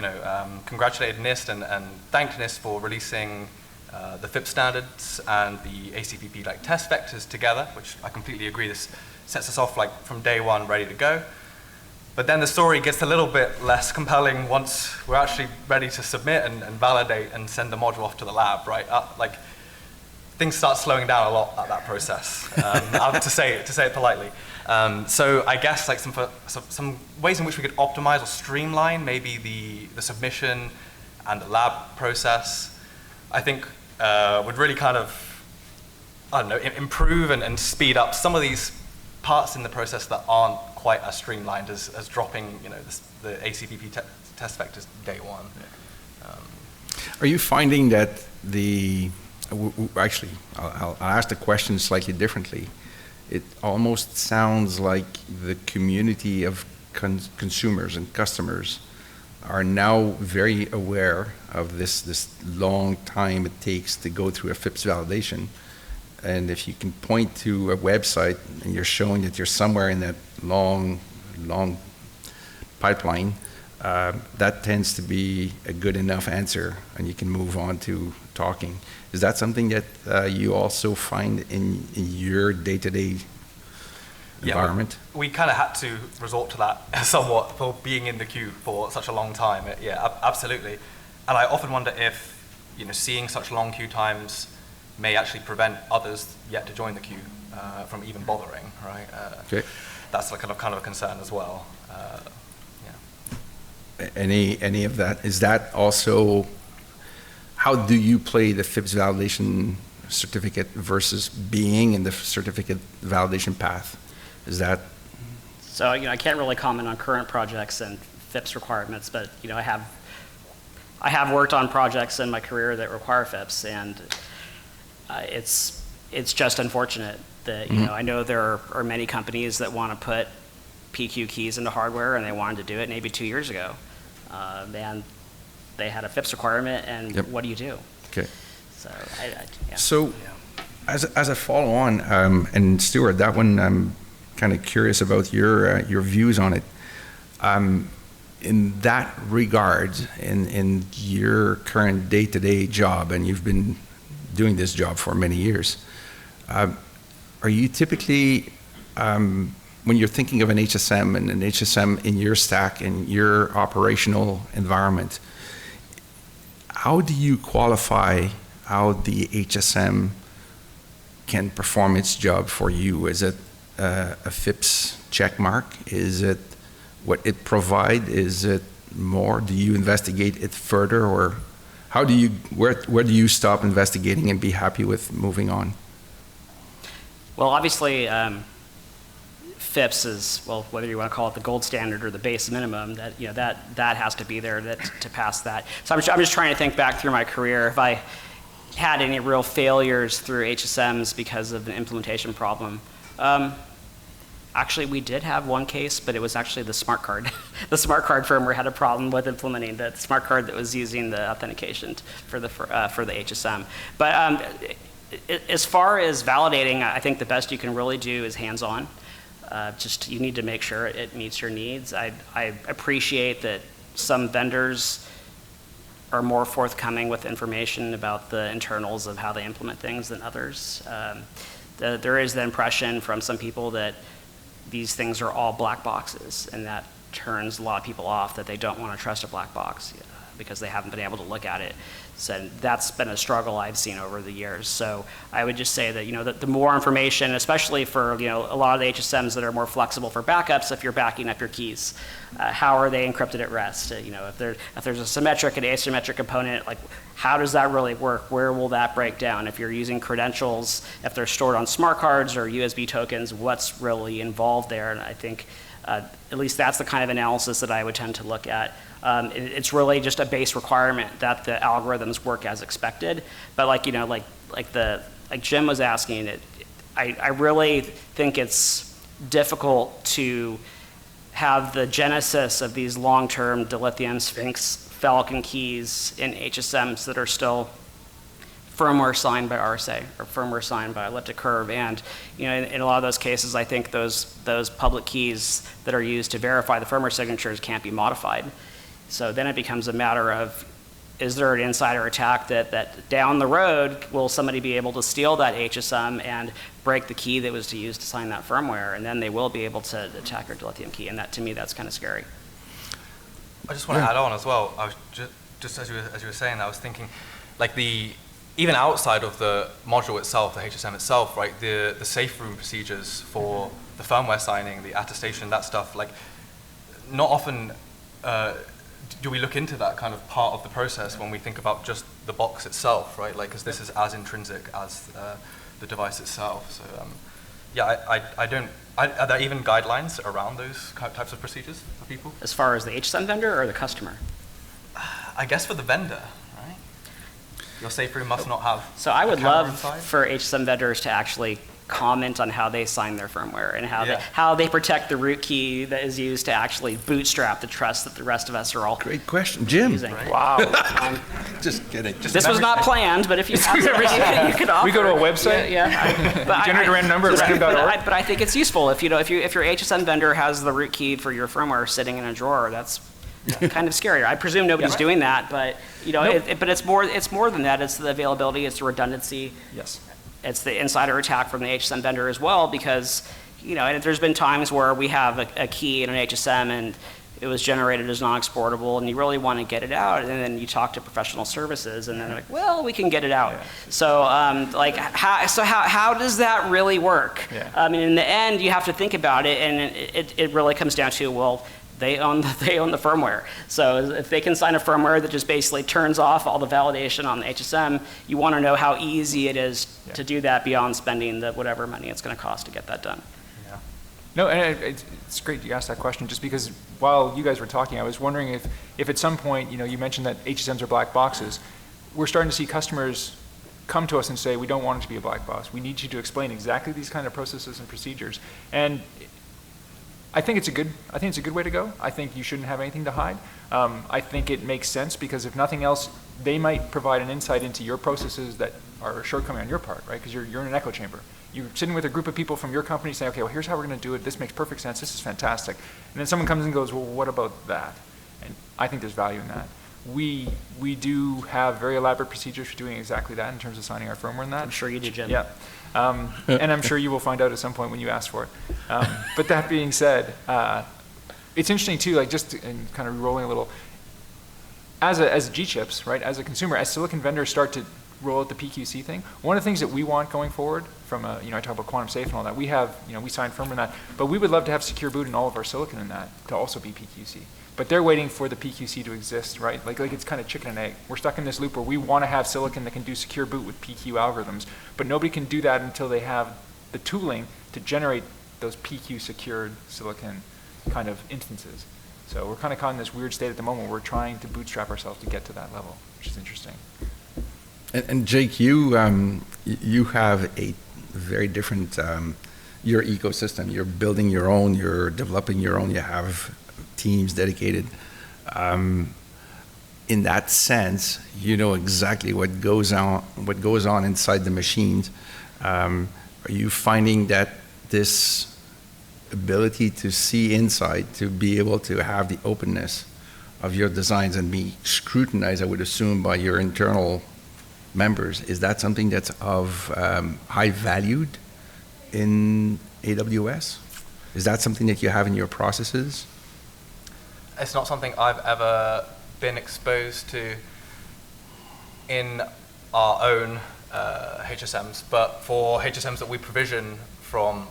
congratulated NIST and thanked NIST for releasing the FIPS standards and the ACPP test vectors together, which I completely agree. This sets us off from day one, ready to go. But then the story gets a little bit less compelling once we're actually ready to submit and validate and send the module off to the lab, right? Things start slowing down a lot at that process, to say it politely. So I guess some ways in which we could optimize or streamline maybe the submission and the lab process, I think would really kind of, improve and speed up some of these parts in the process that aren't quite as streamlined as dropping, the ACPP test vectors day one. Are you finding that actually, I'll ask the question slightly differently. It almost sounds like the community of consumers and customers are now very aware of this long time it takes to go through a FIPS validation. And if you can point to a website and you're showing that you're somewhere in that long pipeline, that tends to be a good enough answer, and you can move on to talking. Is that something that you also find in your day-to-day environment? We kind of had to resort to that somewhat for being in the queue for such a long time. Yeah, absolutely. And I often wonder if, seeing such long queue times may actually prevent others yet to join the queue from even bothering, right? Okay. That's kind of a concern as well. Any of that? Is that also, how do you play the FIPS validation certificate versus being in the certificate validation path? Is that So I can't really comment on current projects and FIPS requirements, but I have worked on projects in my career that require FIPS, and it's just unfortunate that I know there are many companies that want to put PQ keys into hardware, and they wanted to do it maybe 2 years ago, and they had a FIPS requirement, and what do you do? Okay. So So, as a follow-on, and Stuart, that one I'm kind of curious about your views on it. In that regard, in your current day-to-day job, and you've been doing this job for many years, are you typically, when you're thinking of an HSM and an HSM in your stack, in your operational environment, how do you qualify how the HSM can perform its job for you? Is it a FIPS check mark? Is it what it provides? Is it more? Do you investigate it further, or how do you, where do you stop investigating and be happy with moving on? Well, obviously, FIPS is, well, whether you want to call it the gold standard or the base minimum, that has to be there to pass that. So I'm just trying to think back through my career. If I had any real failures through HSMs because of an implementation problem, actually, we did have one case, but it was actually the smart card. The smart card firmware had a problem with implementing the smart card that was using the authentication for the HSM. But as far as validating, I think the best you can really do is hands-on. Just you need to make sure it meets your needs. I appreciate that some vendors are more forthcoming with information about the internals of how they implement things than others. There is the impression from some people that these things are all black boxes, and that turns a lot of people off, that they don't want to trust a black box because they haven't been able to look at it. So that's been a struggle I've seen over the years. So I would just say that that the more information, especially for a lot of the HSMs that are more flexible for backups, if you're backing up your keys, how are they encrypted at rest? If there's a symmetric and asymmetric component, like how does that really work? Where will that break down? If you're using credentials, if they're stored on smart cards or USB tokens, what's really involved there? And I think at least that's the kind of analysis that I would tend to look at. It's really just a base requirement that the algorithms work as expected. But like Jim was asking, I really think it's difficult to have the genesis of these long-term dilithium Sphinx Falcon keys in HSMs that are still firmware signed by RSA or firmware signed by elliptic curve. And in a lot of those cases, I think those public keys that are used to verify the firmware signatures can't be modified. So then it becomes a matter of, is there an insider attack that down the road, will somebody be able to steal that HSM and break the key that was used to sign that firmware, and then they will be able to attack your dilithium key, and that, to me, that's kind of scary. I just want to add on as well. I was just as you were saying, I was thinking, like even outside of the module itself, the HSM itself, right? The safe room procedures for the firmware signing, the attestation, that stuff, like not often do we look into that kind of part of the process when we think about just the box itself, right? Like, because this is as intrinsic as the device itself. So, yeah, I don't. Are there even guidelines around those types of procedures for people? As far as the HSM vendor or the customer? I guess for the vendor, right? Your safe room must not have. So I would love for HSM vendors to actually comment on how they sign their firmware and how they protect the root key that is used to actually bootstrap the trust that the rest of us are all Great question, Jim. using. Right. Wow. Just kidding. This was not planned, but if you have you could offer. We go to a website? Generate a random number at random.org? But I think it's useful if your HSM vendor has the root key for your firmware sitting in a drawer. That's kind of scary. I presume nobody's doing that, but but it's more than that. It's the availability, it's the redundancy. Yes. It's the insider attack from the HSM vendor as well, because and there's been times where we have a key in an HSM and it was generated as non-exportable, and you really want to get it out, and then you talk to professional services, and they're like, well, we can get it out. Yeah. So how does that really work? Yeah. I mean, in the end, you have to think about it, and it really comes down to, well, they own the firmware. So if they can sign a firmware that just basically turns off all the validation on the HSM, you want to know how easy it is to do that beyond spending the whatever money it's going to cost to get that done. Yeah. No, and it's great you asked that question, just because while you guys were talking, I was wondering if at some point, you mentioned that HSMs are black boxes. We're starting to see customers come to us and say, we don't want it to be a black box. We need you to explain exactly these kind of processes and procedures. And I think it's a good way to go. I think you shouldn't have anything to hide. I think it makes sense because if nothing else, they might provide an insight into your processes that are a shortcoming on your part, right? Because you're in an echo chamber. You're sitting with a group of people from your company saying, okay, well, here's how we're going to do it. This makes perfect sense. This is fantastic. And then someone comes and goes, well, what about that? And I think there's value in that. We do have very elaborate procedures for doing exactly that in terms of signing our firmware and that. I'm sure you do, Jim. Yeah. And I'm sure you will find out at some point when you ask for it. But that being said, it's interesting too, like just and kind of rolling a little, as G-chips, right, as a consumer, as silicon vendors start to roll out the PQC thing, one of the things that we want going forward from I talk about quantum safe and all that, we have, we sign firmware in that, but we would love to have secure boot in all of our silicon in that to also be PQC. But they're waiting for the PQC to exist, right? Like it's kind of chicken and egg. We're stuck in this loop where we want to have silicon that can do secure boot with PQ algorithms, but nobody can do that until they have the tooling to generate those PQ secured silicon kind of instances. So we're kind of caught in this weird state at the moment where we're trying to bootstrap ourselves to get to that level, which is interesting. And Jake, you have a very different, your ecosystem. You're building your own, you're developing your own, you have teams dedicated. In that sense, you know exactly what goes on inside the machines. Are you finding that this ability to see inside, to be able to have the openness of your designs and be scrutinized, I would assume, by your internal members, is that something that's of high valued in AWS? Is that something that you have in your processes? It's not something I've ever been exposed to in our own HSMs, but for HSMs that we provision from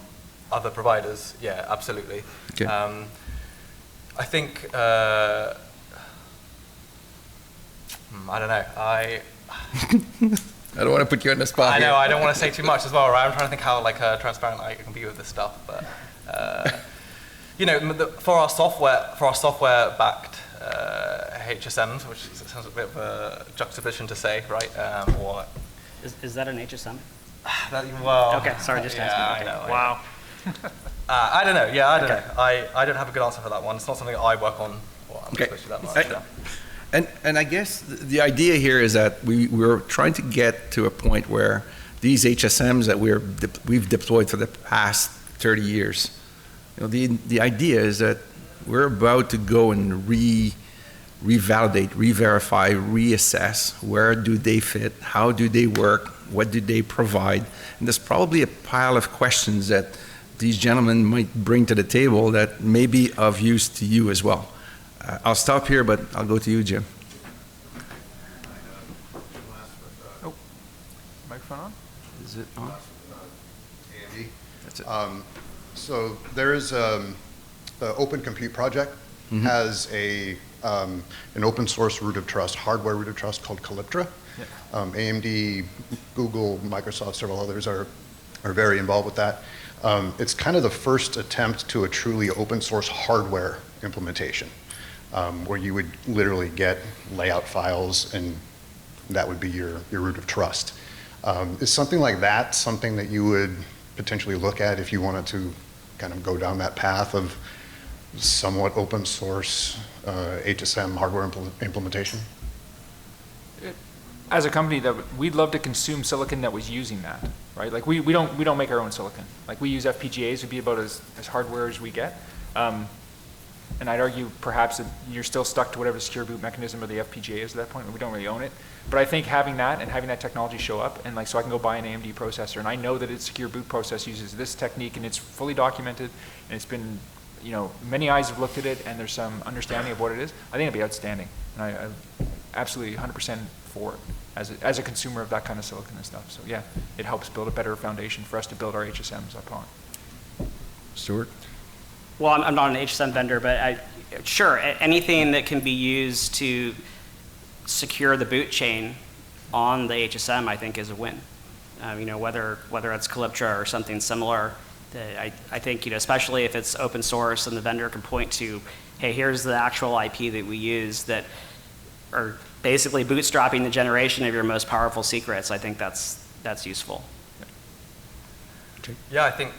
other providers, yeah, absolutely. Okay. I think, I don't know, I don't want to put you on the spot. I know, I don't want to say too much as well, right? I'm trying to think how transparent I can be with this stuff, but for our software-backed HSMs, which sounds a bit of a juxtaposition to say, right? Is that an HSM? Well, okay, sorry, just asking. I know. Wow. I don't know. Yeah, I don't know. I don't have a good answer for that one. It's not something I work on. Or I'm exposed to that much. And I guess the idea here is that we're trying to get to a point where these HSMs that we've deployed for the past 30 years, the idea is that we're about to go and revalidate, re-verify, reassess where do they fit, how do they work, what do they provide, and there's probably a pile of questions that these gentlemen might bring to the table that may be of use to you as well. I'll stop here, but I'll go to you, Jim. Oh, microphone on? Is it on? Andy. That's it. So there is the Open Compute Project has an open source root of trust, hardware root of trust called Calyptra. Yeah. AMD, Google, Microsoft, several others are very involved with that. It's kind of the first attempt to a truly open source hardware implementation, where you would literally get layout files and that would be your root of trust. Is something like that something that you would potentially look at if you wanted to kind of go down that path of somewhat open source HSM hardware implementation? As a company, that we'd love to consume silicon that was using that, right? Like we don't make our own silicon. Like we use FPGAs, would be about as hardware as we get. And I'd argue perhaps that you're still stuck to whatever the secure boot mechanism of the FPGA is at that point, and we don't really own it. But I think having that and having that technology show up, and so I can go buy an AMD processor, and I know that its secure boot process uses this technique, and it's fully documented, and it's been, many eyes have looked at it, and there's some understanding of what it is. I think it'd be outstanding, and I'm absolutely 100% for it as a consumer of that kind of silicon and stuff. So yeah, it helps build a better foundation for us to build our HSMs upon. Stuart? Well, I'm not an HSM vendor, but sure, anything that can be used to secure the boot chain on the HSM, I think, is a win. Whether it's Calyptra or something similar, I think, especially if it's open source and the vendor can point to, hey, here's the actual IP that we use that are basically bootstrapping the generation of your most powerful secrets, I think that's useful. Yeah, I think,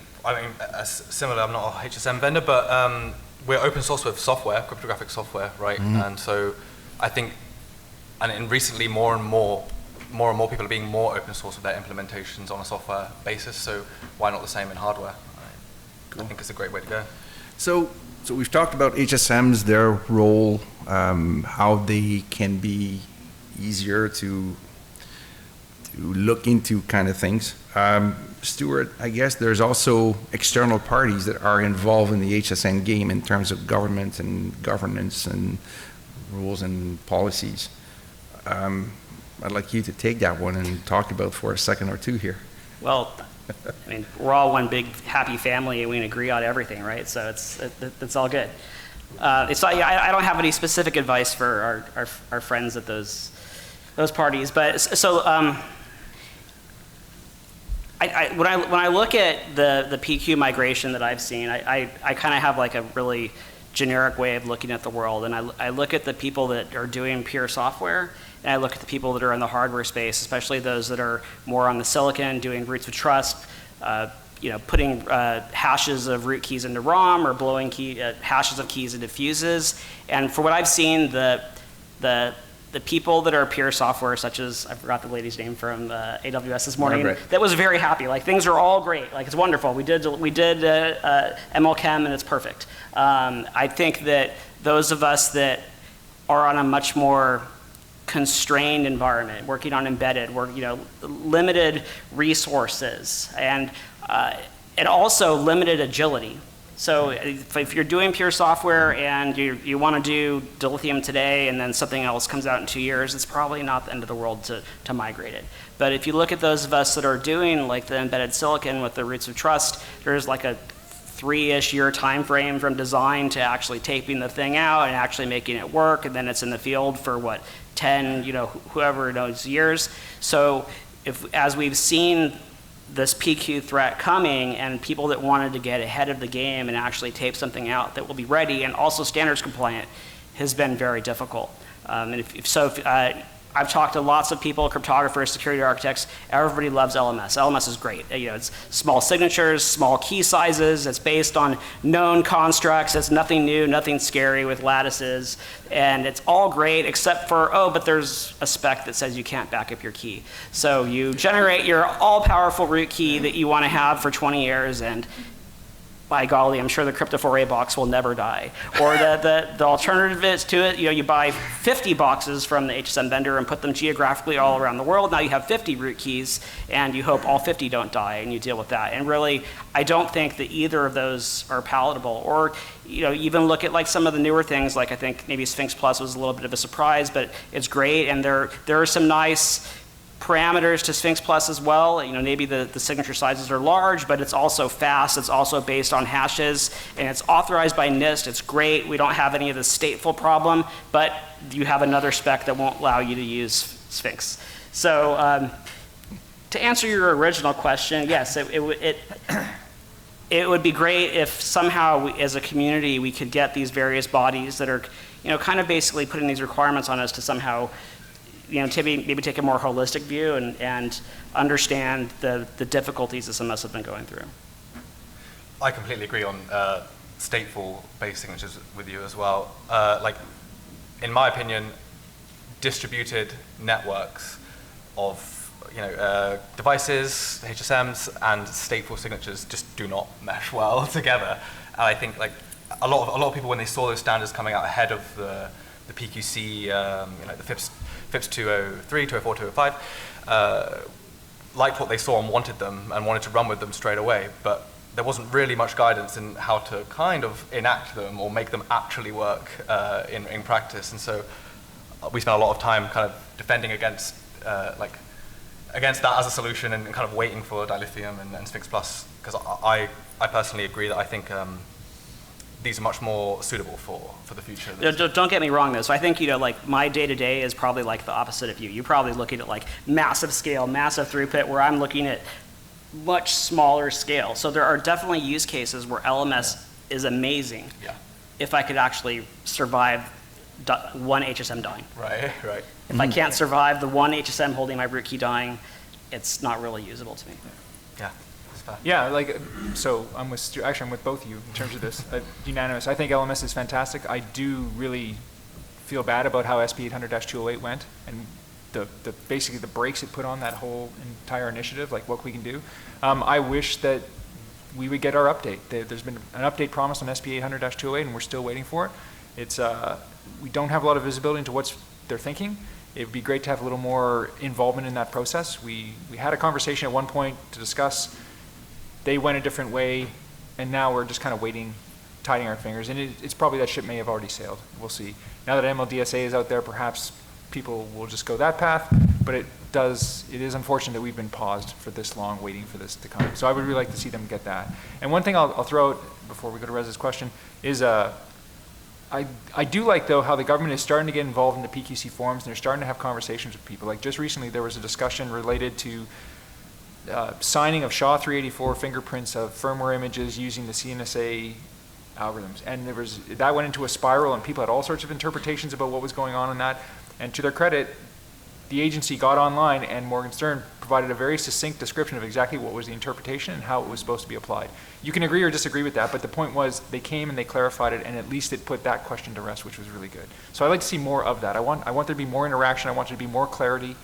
similar, I'm not a HSM vendor, but we're open source with software, cryptographic software, right? Mm-hmm. And so I think, and recently more and more people are being more open source with their implementations on a software basis, so why not the same in hardware? Cool. I think it's a great way to go. So we've talked about HSMs, their role, how they can be easier to look into kind of things. Stuart, I guess there's also external parties that are involved in the HSM game in terms of government and governance and rules and policies. I'd like you to take that one and talk about for a second or two here. Well, I mean, we're all one big happy family and we can agree on everything, right? So it's all good. I don't have any specific advice for our friends at those parties, but when I look at the PQ migration that I've seen, I kind of have like a really generic way of looking at the world, and I look at the people that are doing pure software, and I look at the people that are in the hardware space, especially those that are more on the silicon, doing roots of trust, putting hashes of root keys into ROM or blowing hashes of keys into fuses. And for what I've seen, the people that are pure software, such as, I forgot the lady's name from AWS this morning, that was very happy. Like, things are all great. Like, it's wonderful. We did MLChem and it's perfect. I think that those of us that are on a much more constrained environment, working on embedded, limited resources, and also limited agility. So if you're doing pure software and you want to do dilithium today and then something else comes out in 2 years, it's probably not the end of the world to migrate it. But if you look at those of us that are doing like the embedded silicon with the roots of trust, there's like a 3-ish year time frame from design to actually taping the thing out and actually making it work, and then it's in the field for 10, whoever knows years. So as we've seen this PQ threat coming and people that wanted to get ahead of the game and actually tape something out that will be ready and also standards compliant has been very difficult. I've talked to lots of people, cryptographers, security architects. Everybody loves LMS. LMS is great. It's small signatures, small key sizes. It's based on known constructs. It's nothing new, nothing scary with lattices. And it's all great except for, but there's a spec that says you can't back up your key. So you generate your all-powerful root key that you want to have for 20 years, and by golly, I'm sure the Crypto4A box will never die. Or the alternative is to it, you buy 50 boxes from the HSM vendor and put them geographically all around the world. Now you have 50 root keys, and you hope all 50 don't die, and you deal with that. And really, I don't think that either of those are palatable. Or even look at like some of the newer things, like I think maybe Sphinx Plus was a little bit of a surprise, but it's great, and there are some nice parameters to Sphinx Plus as well. Maybe the signature sizes are large, but it's also fast. It's also based on hashes, and it's authorized by NIST. It's great. We don't have any of the stateful problem, but you have another spec that won't allow you to use Sphinx. So to answer your original question, yes, it would be great if somehow as a community we could get these various bodies that are kind of basically putting these requirements on us to somehow to maybe take a more holistic view and understand the difficulties that some of us have been going through. I completely agree on stateful-based signatures with you as well. In my opinion, distributed networks of devices, HSMs, and stateful signatures just do not mesh well together. And I think a lot of people, when they saw those standards coming out ahead of the PQC, the FIPS 203, 204, 205, liked what they saw and wanted them and wanted to run with them straight away, but there wasn't really much guidance in how to kind of enact them or make them actually work in practice. And so we spent a lot of time kind of defending against against that as a solution and kind of waiting for dilithium and Sphinx Plus, because I personally agree that I think these are much more suitable for the future. Don't get me wrong though. So I think, my day-to-day is probably like the opposite of you. You're probably looking at like massive scale, massive throughput, where I'm looking at much smaller scale. So there are definitely use cases where LMS is amazing. Yeah. If I could actually survive one HSM dying. Right, right. If I can't survive the one HSM holding my root key dying, it's not really usable to me. Yeah, that's fair. Yeah, like, so I'm with Stu, actually I'm with both of you in terms of this. Unanimous. I think LMS is fantastic. I do really feel bad about how SB 800-208 went and basically the brakes it put on that whole entire initiative, like what we can do. I wish that we would get our update. There's been an update promised on SB 800-208 and we're still waiting for it. It's, we don't have a lot of visibility into what they're thinking. It would be great to have a little more involvement in that process. We had a conversation at one point to discuss, they went a different way, and now we're just kind of waiting, tidying our fingers, and it's probably that ship may have already sailed. We'll see. Now that MLDSA is out there, perhaps people will just go that path, but it is unfortunate that we've been paused for this long waiting for this to come. So I would really like to see them get that. And one thing I'll throw out before we go to Reza's question is, I do like, though, how the government is starting to get involved in the PQC forums, and they're starting to have conversations with people. Like just recently, there was a discussion related to signing of SHA-384 fingerprints of firmware images using the CNSA algorithms. And that went into a spiral, and people had all sorts of interpretations about what was going on in that. And to their credit, the agency got online, and Morgan Stern provided a very succinct description of exactly what was the interpretation and how it was supposed to be applied. You can agree or disagree with that, but the point was they came and they clarified it, and at least it put that question to rest, which was really good. So I'd like to see more of that. I want there to be more interaction. I want there to be more clarity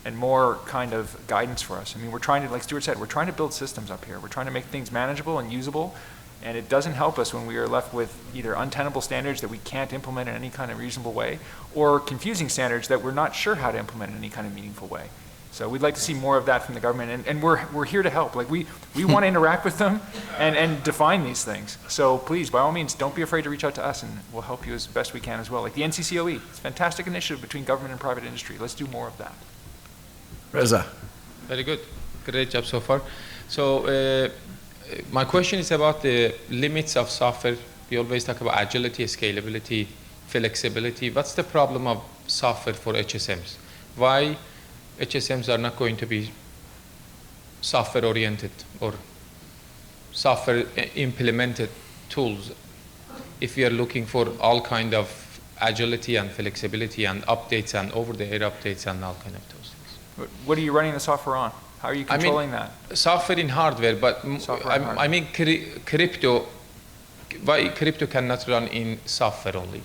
and more kind of guidance for us. I mean, we're trying to, like Stuart said, we're trying to build systems up here. We're trying to make things manageable and usable, and it doesn't help us when we are left with either untenable standards that we can't implement in any kind of reasonable way, or confusing standards that we're not sure how to implement in any kind of meaningful way. So we'd like to see more of that from the government, and we're here to help. Like we want to interact with them and define these things. So please, by all means, don't be afraid to reach out to us, and we'll help you as best we can as well. Like the NCCoE, it's a fantastic initiative between government and private industry. Let's do more of that. Reza. Very good. Great job so far. So my question is about the limits of software. We always talk about agility, scalability, flexibility. What's the problem of software for HSMs? Why HSMs are not going to be software oriented or software implemented tools if we are looking for all kind of agility and flexibility and updates and over-the-air updates and all kind of those things? What are you running the software on? How are you controlling that? Software in hardware, but I mean crypto. Why crypto cannot run in software only?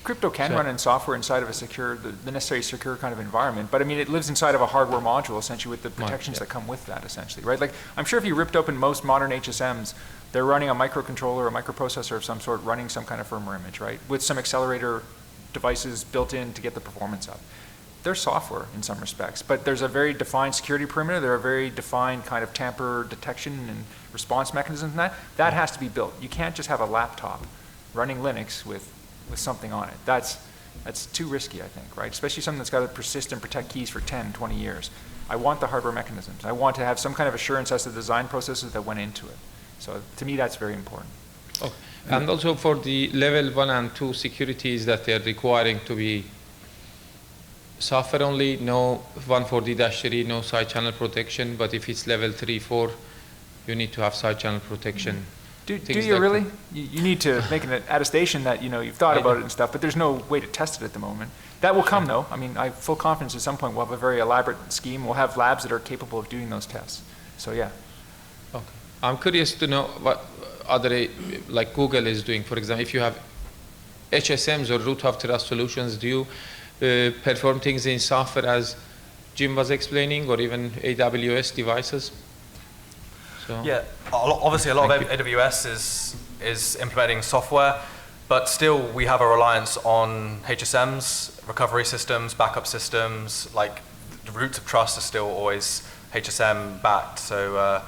Crypto can run in software inside of a secure, the necessary secure kind of environment, but I mean it lives inside of a hardware module essentially with the protections that come with that essentially, right? Like I'm sure if you ripped open most modern HSMs, they're running a microcontroller, a microprocessor of some sort running some kind of firmware image, right? With some accelerator devices built in to get the performance up. They're software in some respects, but there's a very defined security perimeter. There are very defined kind of tamper detection and response mechanisms in that. That has to be built. You can't just have a laptop running Linux with something on it. That's too risky, I think, right? Especially something that's got to persist and protect keys for 10, 20 years. I want the hardware mechanisms. I want to have some kind of assurance as to the design processes that went into it. So to me, that's very important. Okay. And also for the level 1 and 2 securities that they're requiring to be software only, no 140-3, no side channel protection, but if it's level 3, 4, you need to have side channel protection. Do you really? You need to make an attestation that you've thought about it and stuff, but there's no way to test it at the moment. That will come though. I mean, I have full confidence at some point we'll have a very elaborate scheme. We'll have labs that are capable of doing those tests. So yeah. Okay. I'm curious to know what other, like Google is doing. For example, if you have HSMs or root of trust solutions, do you perform things in software as Jim was explaining, or even AWS devices? So, yeah, obviously a lot of AWS is implementing software, but still we have a reliance on HSMs, recovery systems, backup systems. Like the roots of trust are still always HSM backed. So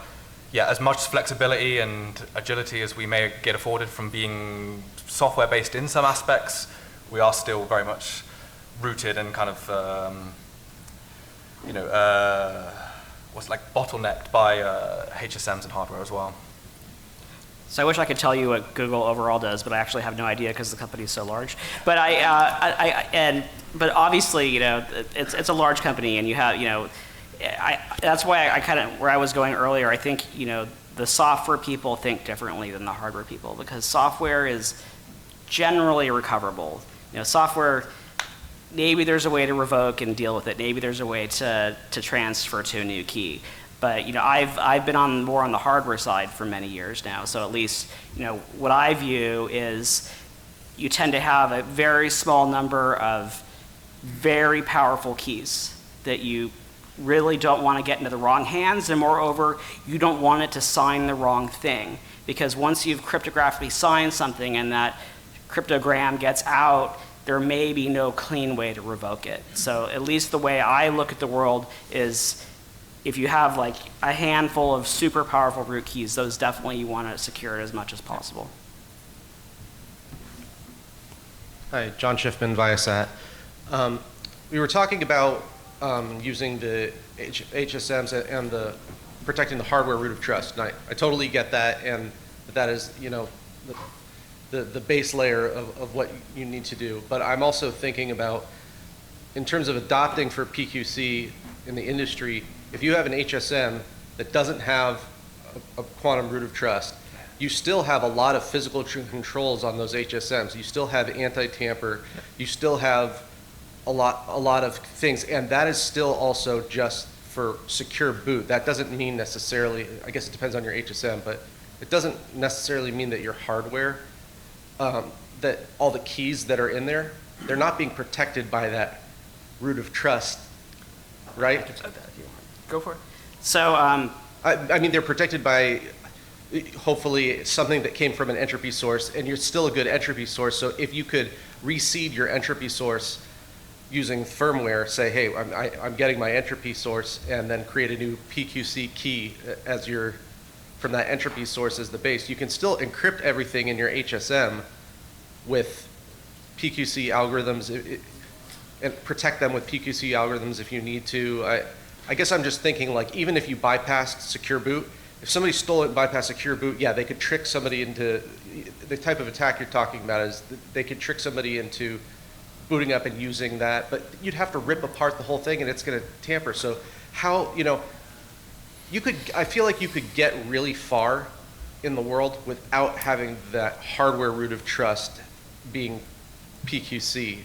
yeah, as much flexibility and agility as we may get afforded from being software based in some aspects, we are still very much rooted and kind of was like bottlenecked by HSMs and hardware as well. So I wish I could tell you what Google overall does, but I actually have no idea because the company is so large. But but obviously, it's a large company, and you have, that's why I kind of, where I was going earlier, I think, the software people think differently than the hardware people, because software is generally recoverable. Software, maybe there's a way to revoke and deal with it. Maybe there's a way to transfer to a new key. But I've been more on the hardware side for many years now. So at least what I view is you tend to have a very small number of very powerful keys that you really don't want to get into the wrong hands, and moreover, you don't want it to sign the wrong thing. Because once you've cryptographically signed something and that cryptogram gets out, there may be no clean way to revoke it. So at least the way I look at the world is, if you have like a handful of super powerful root keys, those definitely you want to secure it as much as possible. Hi, John Schiffman, Viasat. We were talking about using the HSMs and the protecting the hardware root of trust. And I totally get that, and that is the base layer of what you need to do. But I'm also thinking about, in terms of adopting for PQC in the industry, if you have an HSM that doesn't have a quantum root of trust, you still have a lot of physical controls on those HSMs. You still have anti-tamper. You still have a lot of things, and that is still also just for secure boot. That doesn't mean necessarily, I guess it depends on your HSM, but it doesn't necessarily mean that your hardware, that all the keys that are in there, they're not being protected by that root of trust, right? Go for it. So, I mean, they're protected by hopefully something that came from an entropy source, and you're still a good entropy source. So if you could reseed your entropy source using firmware, say, hey, I'm getting my entropy source, and then create a new PQC key as from that entropy source as the base, you can still encrypt everything in your HSM with PQC algorithms and protect them with PQC algorithms if you need to. I guess I'm just thinking, like, even if you bypassed secure boot, if somebody stole it and bypassed secure boot, yeah, they could trick somebody into, the type of attack you're talking about is they could trick somebody into booting up and using that, but you'd have to rip apart the whole thing and it's going to tamper. So how, I feel like you could get really far in the world without having that hardware root of trust being PQC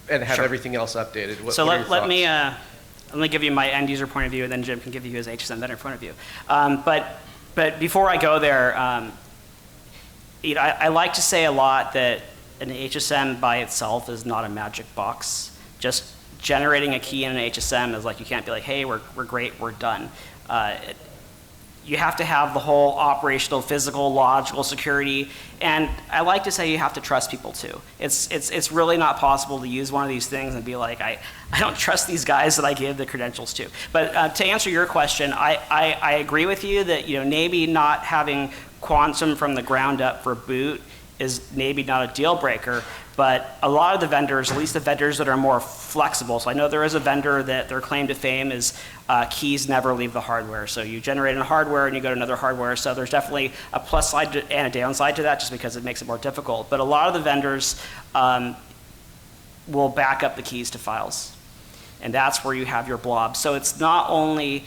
and have everything else updated. So let me give you my end user point of view, and then Jim can give you his HSM vendor point of view. But before I go there, I like to say a lot that an HSM by itself is not a magic box. Just generating a key in an HSM is like, you can't be like, hey, we're great, we're done. You have to have the whole operational, physical, logical security, and I like to say you have to trust people too. It's really not possible to use one of these things and be like, I don't trust these guys that I give the credentials to. But to answer your question, I agree with you that maybe not having quantum from the ground up for boot is maybe not a deal breaker, but a lot of the vendors, at least the vendors that are more flexible, so I know there is a vendor that their claim to fame is keys never leave the hardware. So you generate a hardware and you go to another hardware, so there's definitely a plus side and a downside to that just because it makes it more difficult. But a lot of the vendors will back up the keys to files, and that's where you have your blob. So it's not only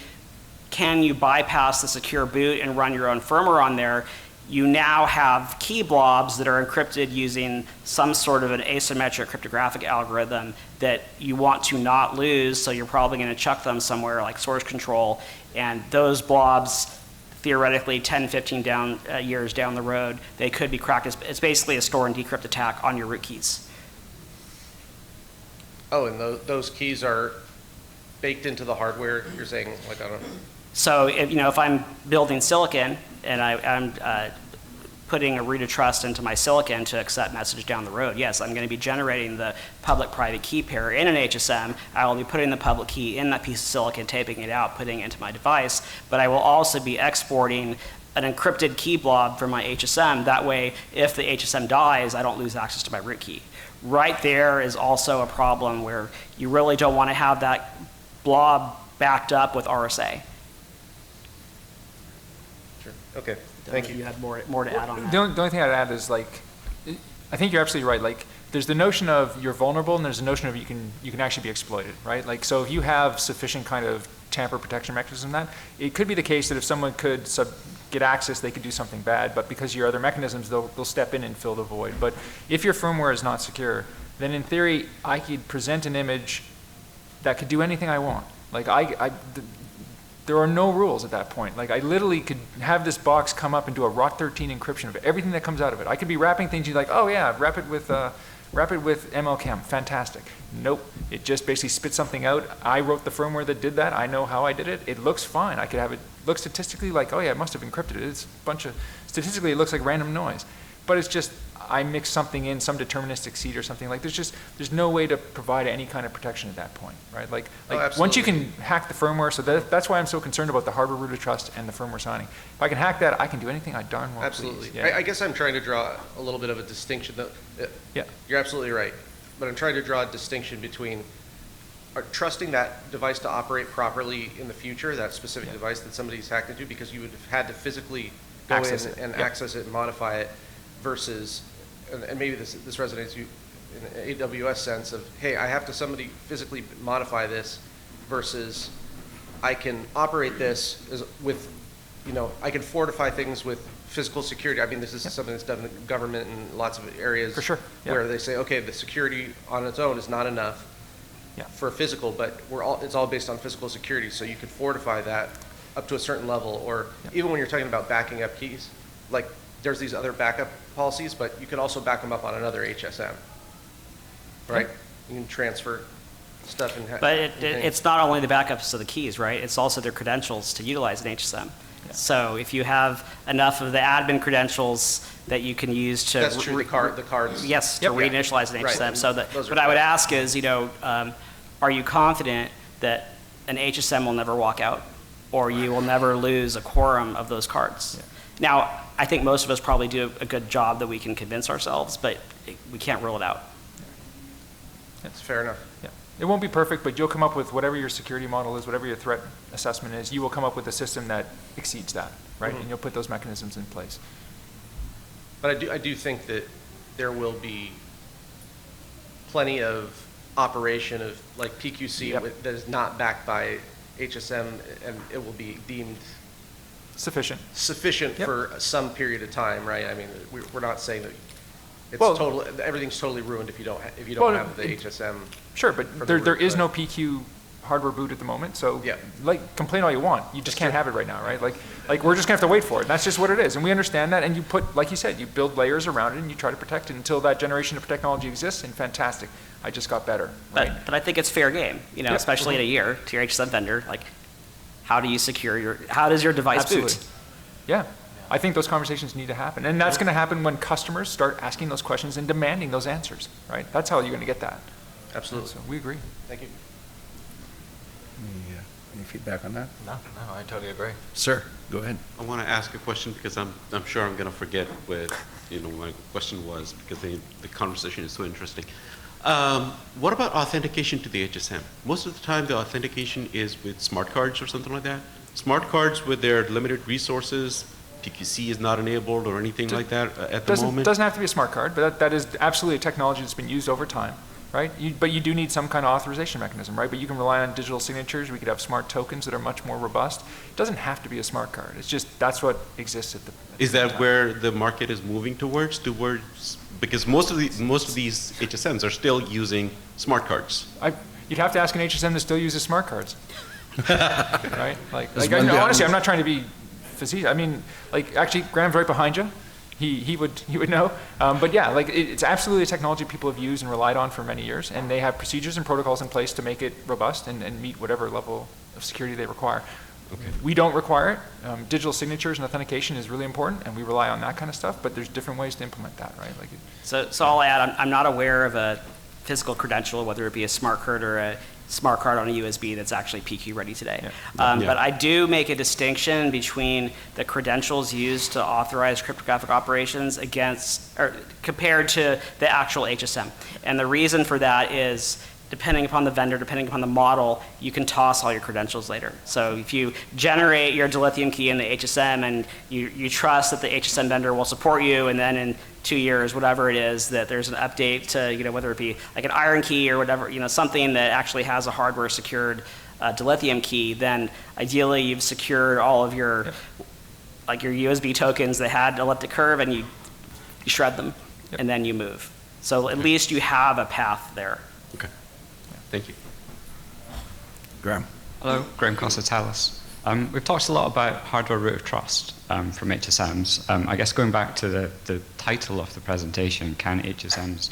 can you bypass the secure boot and run your own firmware on there, you now have key blobs that are encrypted using some sort of an asymmetric cryptographic algorithm that you want to not lose, so you're probably going to chuck them somewhere like source control, and those blobs, theoretically 10, 15 years down the road, they could be cracked. It's basically a store and decrypt attack on your root keys. Oh, and those keys are baked into the hardware, you're saying, like, I don't know. So if I'm building silicon and I'm putting a root of trust into my silicon to accept message down the road, yes, I'm going to be generating the public-private key pair in an HSM. I will be putting the public key in that piece of silicon, taping it out, putting it into my device, but I will also be exporting an encrypted key blob from my HSM. That way, if the HSM dies, I don't lose access to my root key. Right there is also a problem where you really don't want to have that blob backed up with RSA. Okay, thank you. You had more to add on that. The only thing I'd add is, like, I think you're absolutely right. Like, there's the notion of you're vulnerable, and there's the notion of you can actually be exploited, right? Like, so if you have sufficient kind of tamper protection mechanism that. It could be the case that if someone could get access, they could do something bad, but because of your other mechanisms, they'll step in and fill the void. But if your firmware is not secure, then in theory, I could present an image that could do anything I want. Like there are no rules at that point. Like I literally could have this box come up and do a ROT13 encryption of everything that comes out of it. I could be wrapping things, you're like, oh yeah, wrap it with MLChem, fantastic. Nope, it just basically spits something out. I wrote the firmware that did that. I know how I did it. It looks fine. I could have it look statistically like, oh yeah, it must have encrypted it. It's a bunch of, statistically it looks like random noise. But it's just, I mix something in, some deterministic seed or something. Like there's no way to provide any kind of protection at that point, right? Like once you can hack the firmware, so that's why I'm so concerned about the hardware root of trust and the firmware signing. If I can hack that, I can do anything I darn well Absolutely. please. Yeah. I guess I'm trying to draw a little bit of a distinction. Yeah. You're absolutely right. But I'm trying to draw a distinction between trusting that device to operate properly in the future, that specific device that somebody's hacked into, because you would have had to physically go Access in it. and Yep. access it and modify it, versus, and maybe this resonates you in an AWS sense of, hey, I have to somebody physically modify this, versus I can operate this with, I can fortify things with physical security. I mean, this is something that's done in the government and lots of areas. For sure. Yeah. Where they say, okay, the security on its own is not enough for physical, but it's all based on physical security. So you could fortify that up to a certain level, or even when you're talking about backing up keys, like there's these other backup policies, but you could also back them up on another HSM, right? You can transfer stuff and But it's not only the backups of the keys, right? It's also their credentials to utilize an HSM. So if you have enough of the admin credentials that you can use to That's true, the cards. Yes, to reinitialize an HSM. Right. So what I would ask is, are you confident that an HSM will never walk out, or you will never lose a quorum of those cards? Now, I think most of us probably do a good job that we can convince ourselves, but we can't rule it out. That's fair enough. Yeah. It won't be perfect, but you'll come up with whatever your security model is, whatever your threat assessment is, you will come up with a system that exceeds that, right? Mm-hmm. And you'll put those mechanisms in place. But I do think that there will be plenty of operation of like PQC that is not backed by HSM, and it will be deemed Sufficient. For some period of time, right? I mean, we're not saying that it's everything's totally ruined if you don't have the HSM. Sure, but there is no PQ hardware boot at the moment, so like complain all you want, you just can't have it right now, right? Like we're just gonna have to wait for it. That's just what it is, and we understand that. And you put, like you said, you build layers around it and you try to protect it until that generation of technology exists. And fantastic, I just got better. Right? But I think it's fair game, especially in a year to your HSM vendor. Like, how do you secure how does your device boot? Yeah. I think those conversations need to happen. And that's going to happen when customers start asking those questions and demanding those answers, right? That's how you're going to get that. Absolutely. So we agree. Thank you. Any feedback on that? No, I totally agree. Sir, go ahead. I want to ask a question because I'm sure I'm going to forget what my question was, because the conversation is so interesting. What about authentication to the HSM? Most of the time the authentication is with smart cards or something like that. Smart cards with their limited resources, PQC is not enabled or anything like that at the moment? Doesn't have to be a smart card, but that is absolutely a technology that's been used over time, right? But you do need some kind of authorization mechanism, right? But you can rely on digital signatures. We could have smart tokens that are much more robust. It doesn't have to be a smart card. It's just, that's what exists at the Is that where the market is moving towards? Because most of these HSMs are still using smart cards. You'd have to ask an HSM that still uses smart cards. Right? Honestly, I'm not trying to be facetious. I mean, actually, Graham's right behind you. He would know. But yeah, it's absolutely a technology people have used and relied on for many years, and they have procedures and protocols in place to make it robust and meet whatever level of security they require. Okay. We don't require it. Digital signatures and authentication is really important, and we rely on that kind of stuff, but there's different ways to implement that, right? So I'll add, I'm not aware of a physical credential, whether it be a smart card or a smart card on a USB that's actually PQ ready today. But I do make a distinction between the credentials used to authorize cryptographic operations compared to the actual HSM. And the reason for that is, depending upon the vendor, depending upon the model, you can toss all your credentials later. So if you generate your dilithium key in the HSM and you trust that the HSM vendor will support you, and then in 2 years, whatever it is, that there's an update to, whether it be like an iron key or whatever, something that actually has a hardware secured dilithium key, then ideally you've secured all of your, like your USB tokens that had elliptic curve, and you shred them, and then you move. So at least you have a path there. Okay. Thank you. Graham. Hello, Graham Constatalis. We've talked a lot about hardware root of trust from HSMs. I guess going back to the title of the presentation, can HSMs,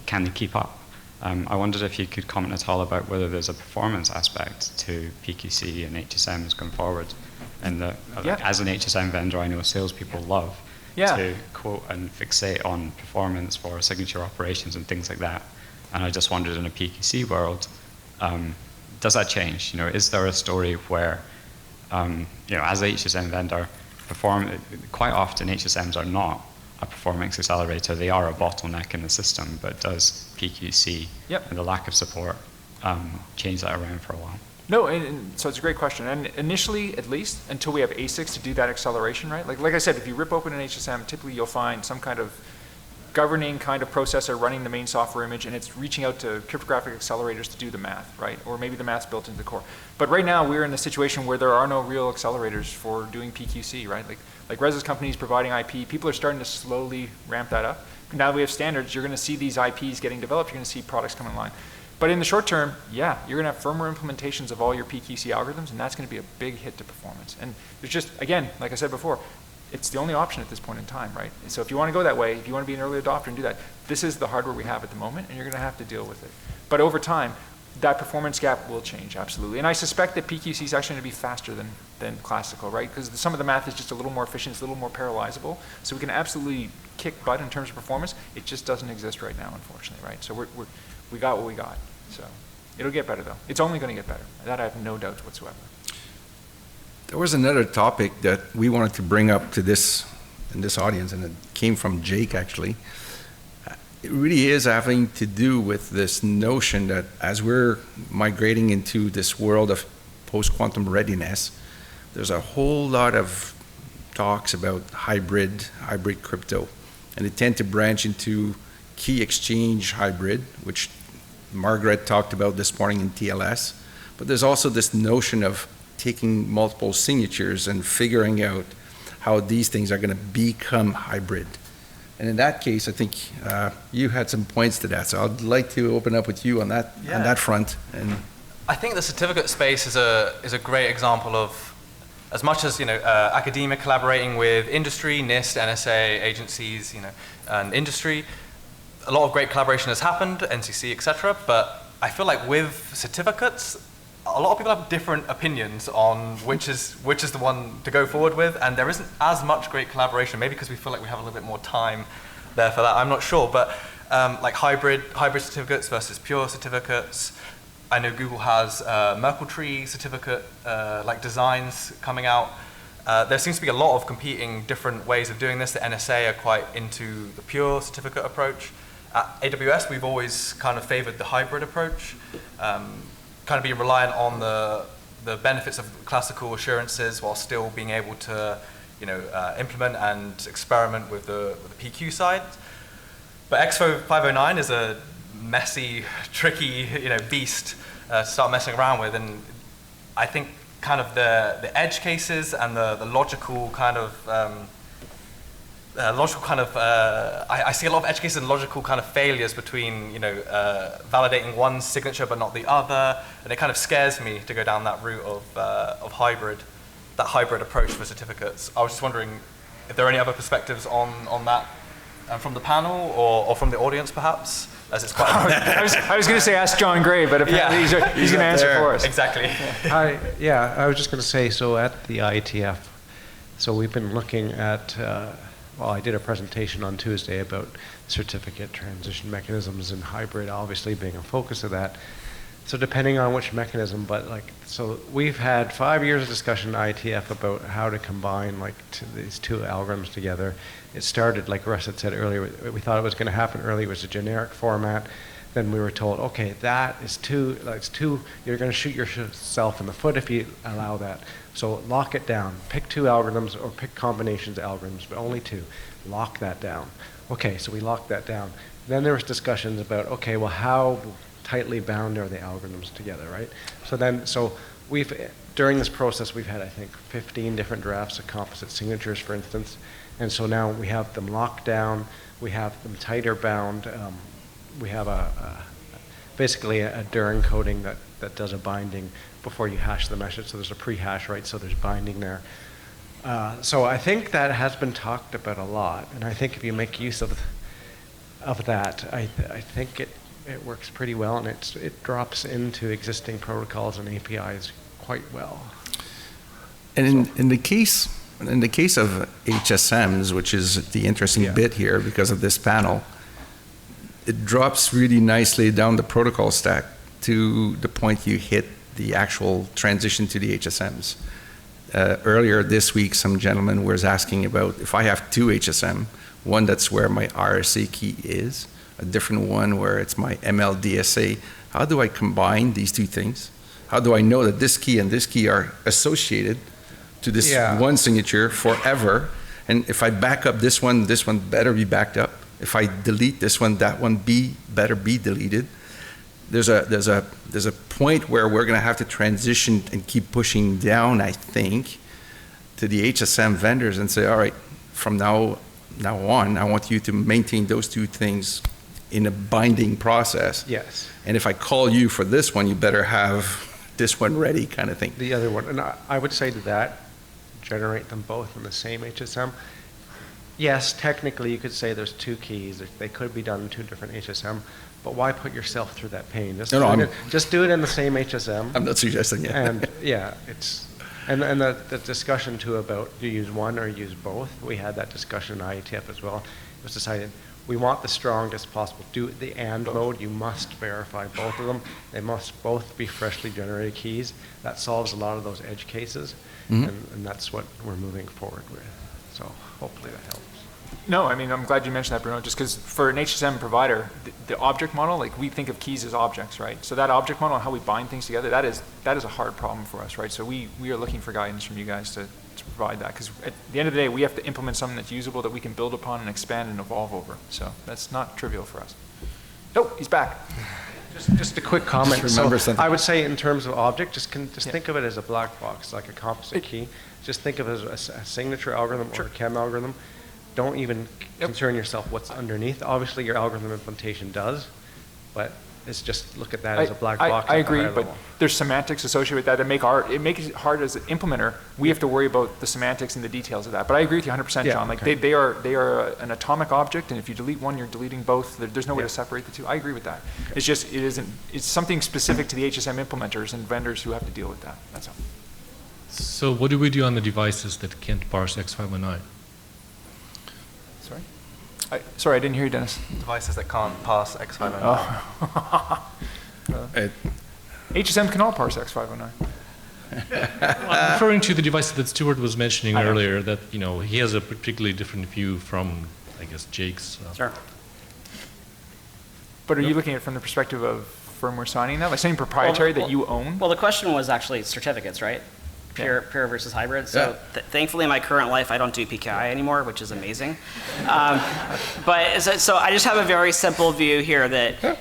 can they keep up? I wondered if you could comment at all about whether there's a performance aspect to PQC and HSMs going forward. And as an HSM vendor, I know salespeople love to quote and fixate on performance for signature operations and things like that. And I just wondered, in a PQC world, does that change? Is there a story where, as an HSM vendor, quite often HSMs are not a performance accelerator, they are a bottleneck in the system, but does PQC and the lack of support change that around for a while? No, so it's a great question. And initially, at least, until we have ASICs to do that acceleration, right? Like I said, if you rip open an HSM, typically you'll find some kind of governing kind of processor running the main software image, and it's reaching out to cryptographic accelerators to do the math, right? Or maybe the math's built into the core. But right now, we're in a situation where there are no real accelerators for doing PQC, right? Like Reza's company is providing IP. People are starting to slowly ramp that up. Now we have standards. You're going to see these IPs getting developed. You're going to see products come online. But in the short term, you're going to have firmware implementations of all your PQC algorithms, and that's going to be a big hit to performance. And there's just, again, like I said before, it's the only option at this point in time, right? And so if you want to go that way, if you want to be an early adopter and do that, this is the hardware we have at the moment, and you're going to have to deal with it. But over time, that performance gap will change, absolutely. And I suspect that PQC is actually going to be faster than classical, right? Because some of the math is just a little more efficient, it's a little more parallelizable. So we can absolutely kick butt in terms of performance. It just doesn't exist right now, unfortunately, right? So we got what we got. So it'll get better, though. It's only going to get better. That I have no doubts whatsoever. There was another topic that we wanted to bring up to this audience, and it came from Jake, actually. It really is having to do with this notion that as we're migrating into this world of post-quantum readiness, there's a whole lot of talks about hybrid crypto. And they tend to branch into key exchange hybrid, which Margaret talked about this morning in TLS. But there's also this notion of taking multiple signatures and figuring out how these things are going to become hybrid. And in that case, I think you had some points to that. So I'd like to open up with you on that front. And I think the certificate space is a great example of, as much as academia collaborating with industry, NIST, NSA, agencies, and industry, a lot of great collaboration has happened, NCC, etc. But I feel like with certificates, a lot of people have different opinions on which is the one to go forward with, and there isn't as much great collaboration, maybe because we feel like we have a little bit more time there for that, I'm not sure, but like hybrid certificates versus pure certificates. I know Google has Merkle tree certificate like designs coming out. There seems to be a lot of competing different ways of doing this. The NSA are quite into the pure certificate approach. At AWS, we've always kind of favored the hybrid approach. Kind of being reliant on the benefits of classical assurances while still being able to, implement and experiment with the PQ side. But Expo 509 is a messy, tricky, beast to start messing around with, and I think kind of the edge cases and the logical kind of I see a lot of edge cases and logical kind of failures between, validating one signature but not the other, and it kind of scares me to go down that route of hybrid approach for certificates. I was just wondering if there are any other perspectives on that from the panel or from the audience, perhaps, as it's quite. I was going to say ask John Gray, but apparently he's going to answer for us. Exactly. I was just going to say, so at the IETF, so we've been looking at. Well, I did a presentation on Tuesday about certificate transition mechanisms and hybrid obviously being a focus of that. So depending on which mechanism, so we've had 5 years of discussion at IETF about how to combine these two algorithms together. It started, like Russ had said earlier, we thought it was going to happen early, it was a generic format. Then we were told, okay, that is too, you're going to shoot yourself in the foot if you allow that. So lock it down. Pick two algorithms or pick combinations of algorithms, but only two. Lock that down. Okay, so we locked that down. Then there was discussions about, okay, well, how tightly bound are the algorithms together, right? So during this process, we've had, I think, 15 different drafts of composite signatures, for instance. And so now we have them locked down, we have them tighter bound, we have basically a dir encoding that does a binding before you hash the message. So there's a pre-hash, right? So there's binding there. So I think that has been talked about a lot. And I think if you make use of that, I think it works pretty well, and it drops into existing protocols and APIs quite well. And in the case of HSMs, which is the interesting bit here because of this panel, it drops really nicely down the protocol stack to the point you hit the actual transition to the HSMs. Earlier this week, some gentleman was asking about if I have two HSM, one that's where my RSA key is, a different one where it's my MLDSA. How do I combine these two things? How do I know that this key and this key are associated to this one signature forever? And if I back up this one better be backed up. If I delete this one, that one better be deleted. There's a point where we're going to have to transition and keep pushing down, I think, to the HSM vendors and say, all right, from now on, I want you to maintain those two things in a binding process. Yes. And if I call you for this one, you better have this one ready, kind of thing. The other one, and I would say to that, generate them both in the same HSM. Yes, technically you could say there's two keys. They could be done in two different HSM, but why put yourself through that pain? Just do it in the same HSM. I'm not suggesting it. And yeah, and the discussion too about do you use one or use both? We had that discussion in IETF as well. It was decided we want the strongest possible. Do the AND mode, you must verify both of them. They must both be freshly generated keys. That solves a lot of those edge cases, and that's what we're moving forward with. So hopefully that helps. No, I mean, I'm glad you mentioned that, Bruno, just because for an HSM provider, the object model, like we think of keys as objects, right? So that object model and how we bind things together, that is a hard problem for us, right? So we are looking for guidance from you guys to provide that, because at the end of the day, we have to implement something that's usable that we can build upon and expand and evolve over. So that's not trivial for us. Oh, he's back. Just a quick comment. Just remember something. I would say in terms of object, just think of it as a black box, like a composite key. Just think of it as a signature algorithm or a chem algorithm. Don't even concern yourself what's underneath. Obviously, your algorithm implementation does, but it's just look at that as a black box. I agree, but there's semantics associated with that that make it hard as an implementer. We have to worry about the semantics and the details of that. But I agree with you 100%, John. Like they are an atomic object, and if you delete one, you're deleting both. There's no way to separate the two. I agree with that. Okay. It's just it's something specific to the HSM implementers and vendors who have to deal with that. That's all. So what do we do on the devices that can't parse X509? Sorry, I didn't hear you, Dennis. Devices that can't pass X509. HSM can all parse X509. I'm referring to the devices that Stuart was mentioning earlier, that he has a particularly different view from, I guess, Jake's. Sure. But are you looking at it from the perspective of firmware signing that? Like saying proprietary that you own? Well, the question was actually certificates, right? Pure versus hybrid. So thankfully in my current life, I don't do PKI anymore, which is amazing. But so I just have a very simple view here that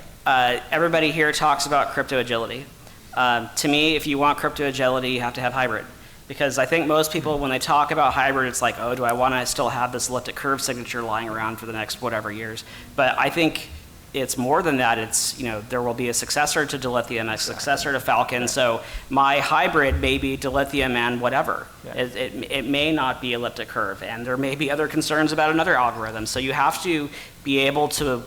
everybody here talks about crypto agility. To me, if you want crypto agility, you have to have hybrid. Because I think most people, when they talk about hybrid, it's like, oh, do I want to still have this elliptic curve signature lying around for the next whatever years? But I think it's more than that. It's, there will be a successor to dilithium, a successor to Falcon. So my hybrid may be dilithium and whatever. It may not be elliptic curve, and there may be other concerns about another algorithm. So you have to be able to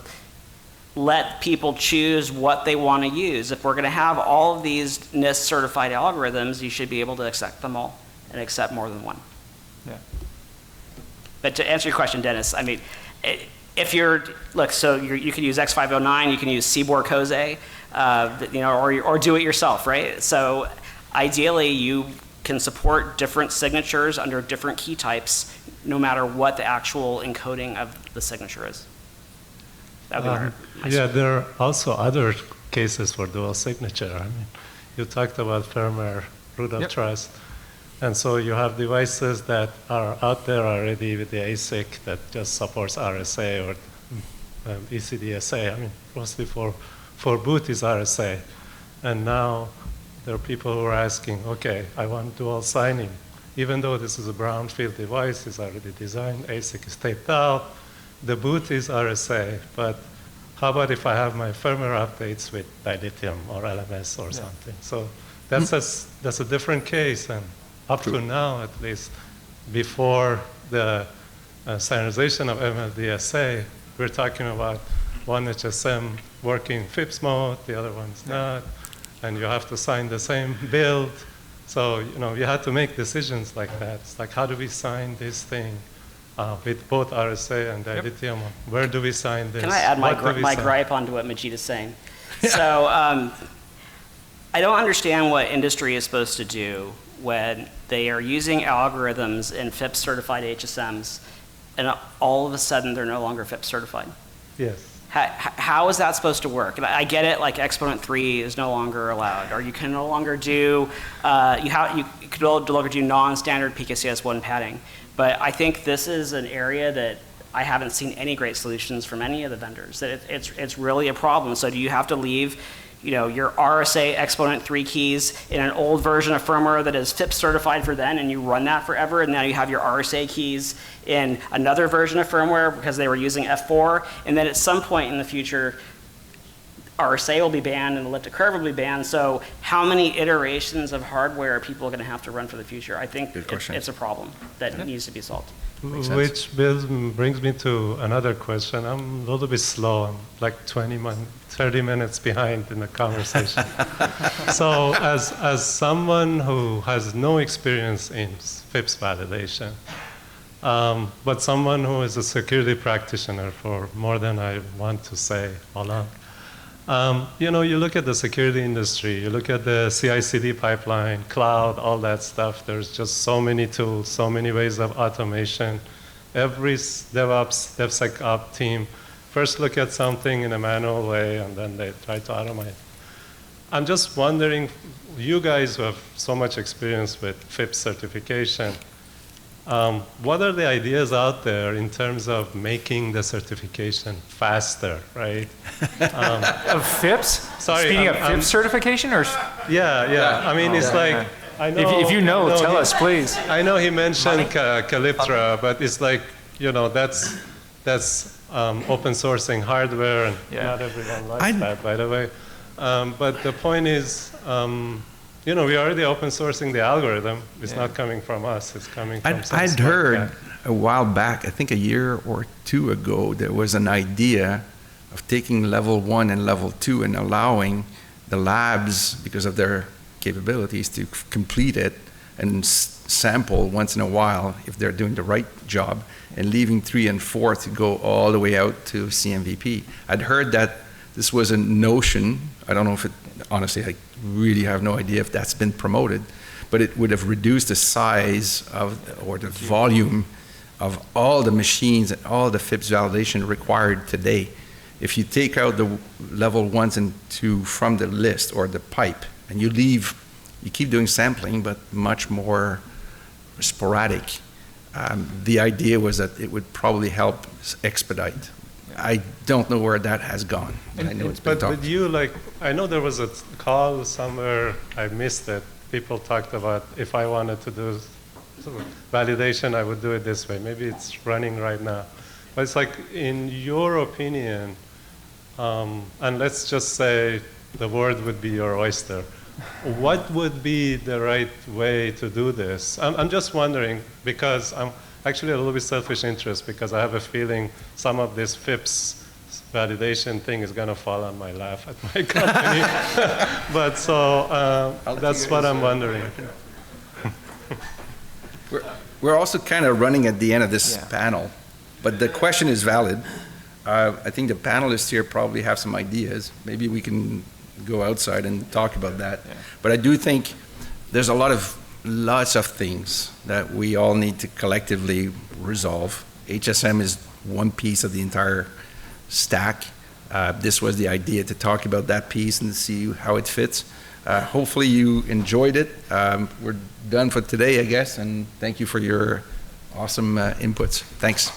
let people choose what they want to use. If we're going to have all of these NIST certified algorithms, you should be able to accept them all and accept more than one. Yeah. But to answer your question, Dennis, I mean, if you can use X509, you can use Seaborg Jose, or do it yourself, right? So ideally, you can support different signatures under different key types, no matter what the actual encoding of the signature is. That would be there are also other cases for dual signature. I mean, you talked about firmware root of trust. And so you have devices that are out there already with the ASIC that just supports RSA or ECDSA. I mean, mostly for for boot is RSA. And now there are people who are asking, okay, I want dual signing. Even though this is a brownfield device, it's already designed, ASIC is taped out, the boot is RSA, but how about if I have my firmware updates with dilithium or LMS or something? So that's a different case, and up to now, at least, before the standardization of MLDSA, we're talking about one HSM working FIPS mode, the other one's not, and you have to sign the same build. So, you had to make decisions like that. It's like, how do we sign this thing with both RSA and dilithium? Where do we sign this? Can I add my gripe onto what Majid is saying? So, I don't understand what industry is supposed to do when they are using algorithms in FIPS certified HSMs, and all of a sudden they're no longer FIPS certified. Yes. How is that supposed to work? And I get it, like exponent 3 is no longer allowed, or you can no longer do, you could no longer do non-standard PQCS1 padding. But I think this is an area that I haven't seen any great solutions from any of the vendors. That it's really a problem. So do you have to leave, your RSA exponent 3 keys in an old version of firmware that is FIPS certified for then, and you run that forever, and now you have your RSA keys in another version of firmware because they were using F4, and then at some point in the future, RSA will be banned and elliptic curve will be banned. So how many iterations of hardware are people going to have to run for the future? I think it's a problem that needs to be solved. Which brings me to another question. I'm a little bit slow. I'm like 30 minutes behind in the conversation. So as someone who has no experience in FIPS validation, but someone who is a security practitioner for more than I want to say along, you look at the security industry, you look at the CI/CD pipeline, cloud, all that stuff. There's just so many tools, so many ways of automation. Every DevOps, DevSecOps team first look at something in a manual way, and then they try to automate. I'm just wondering, you guys who have so much experience with FIPS certification, what are the ideas out there in terms of making the certification faster, right? Of FIPS? Sorry, speeding up FIPS certification, or? Yeah. I mean, it's like, I know. If you know, tell us, please. I know he mentioned Calyptra, but it's like, that's open sourcing hardware, and not everyone likes that, by the way. But the point is, we're already open sourcing the algorithm. It's not coming from us. It's coming from some I'd heard a while back, I think a year or two ago, there was an idea of taking level 1 and level 2 and allowing the labs, because of their capabilities, to complete it and sample once in a while if they're doing the right job, and leaving 3 and 4 to go all the way out to CMVP. I'd heard that this was a notion. I don't know if it, honestly, I really have no idea if that's been promoted, but it would have reduced the size of, or the volume of all the machines and all the FIPS validation required today. If you take out the level 1s and 2 from the list or the pipe, and you keep doing sampling, but much more sporadic. The idea was that it would probably help expedite. I don't know where that has gone. I know it's been talked. But you, I know there was a call somewhere, I missed it. People talked about if I wanted to do validation, I would do it this way. Maybe it's running right now. But it's like, in your opinion, and let's just say the word would be your oyster, what would be the right way to do this? I'm just wondering, because I'm actually a little bit selfish interest, because I have a feeling some of this FIPS validation thing is going to fall on my lap at my company. But so that's what I'm wondering. We're also kind of running at the end of this panel, but the question is valid. I think the panelists here probably have some ideas. Maybe we can go outside and talk about that. But I do think there's lots of things that we all need to collectively resolve. HSM is one piece of the entire stack. This was the idea, to talk about that piece and to see how it fits. Hopefully you enjoyed it. We're done for today, I guess, and thank you for your awesome inputs. Thanks.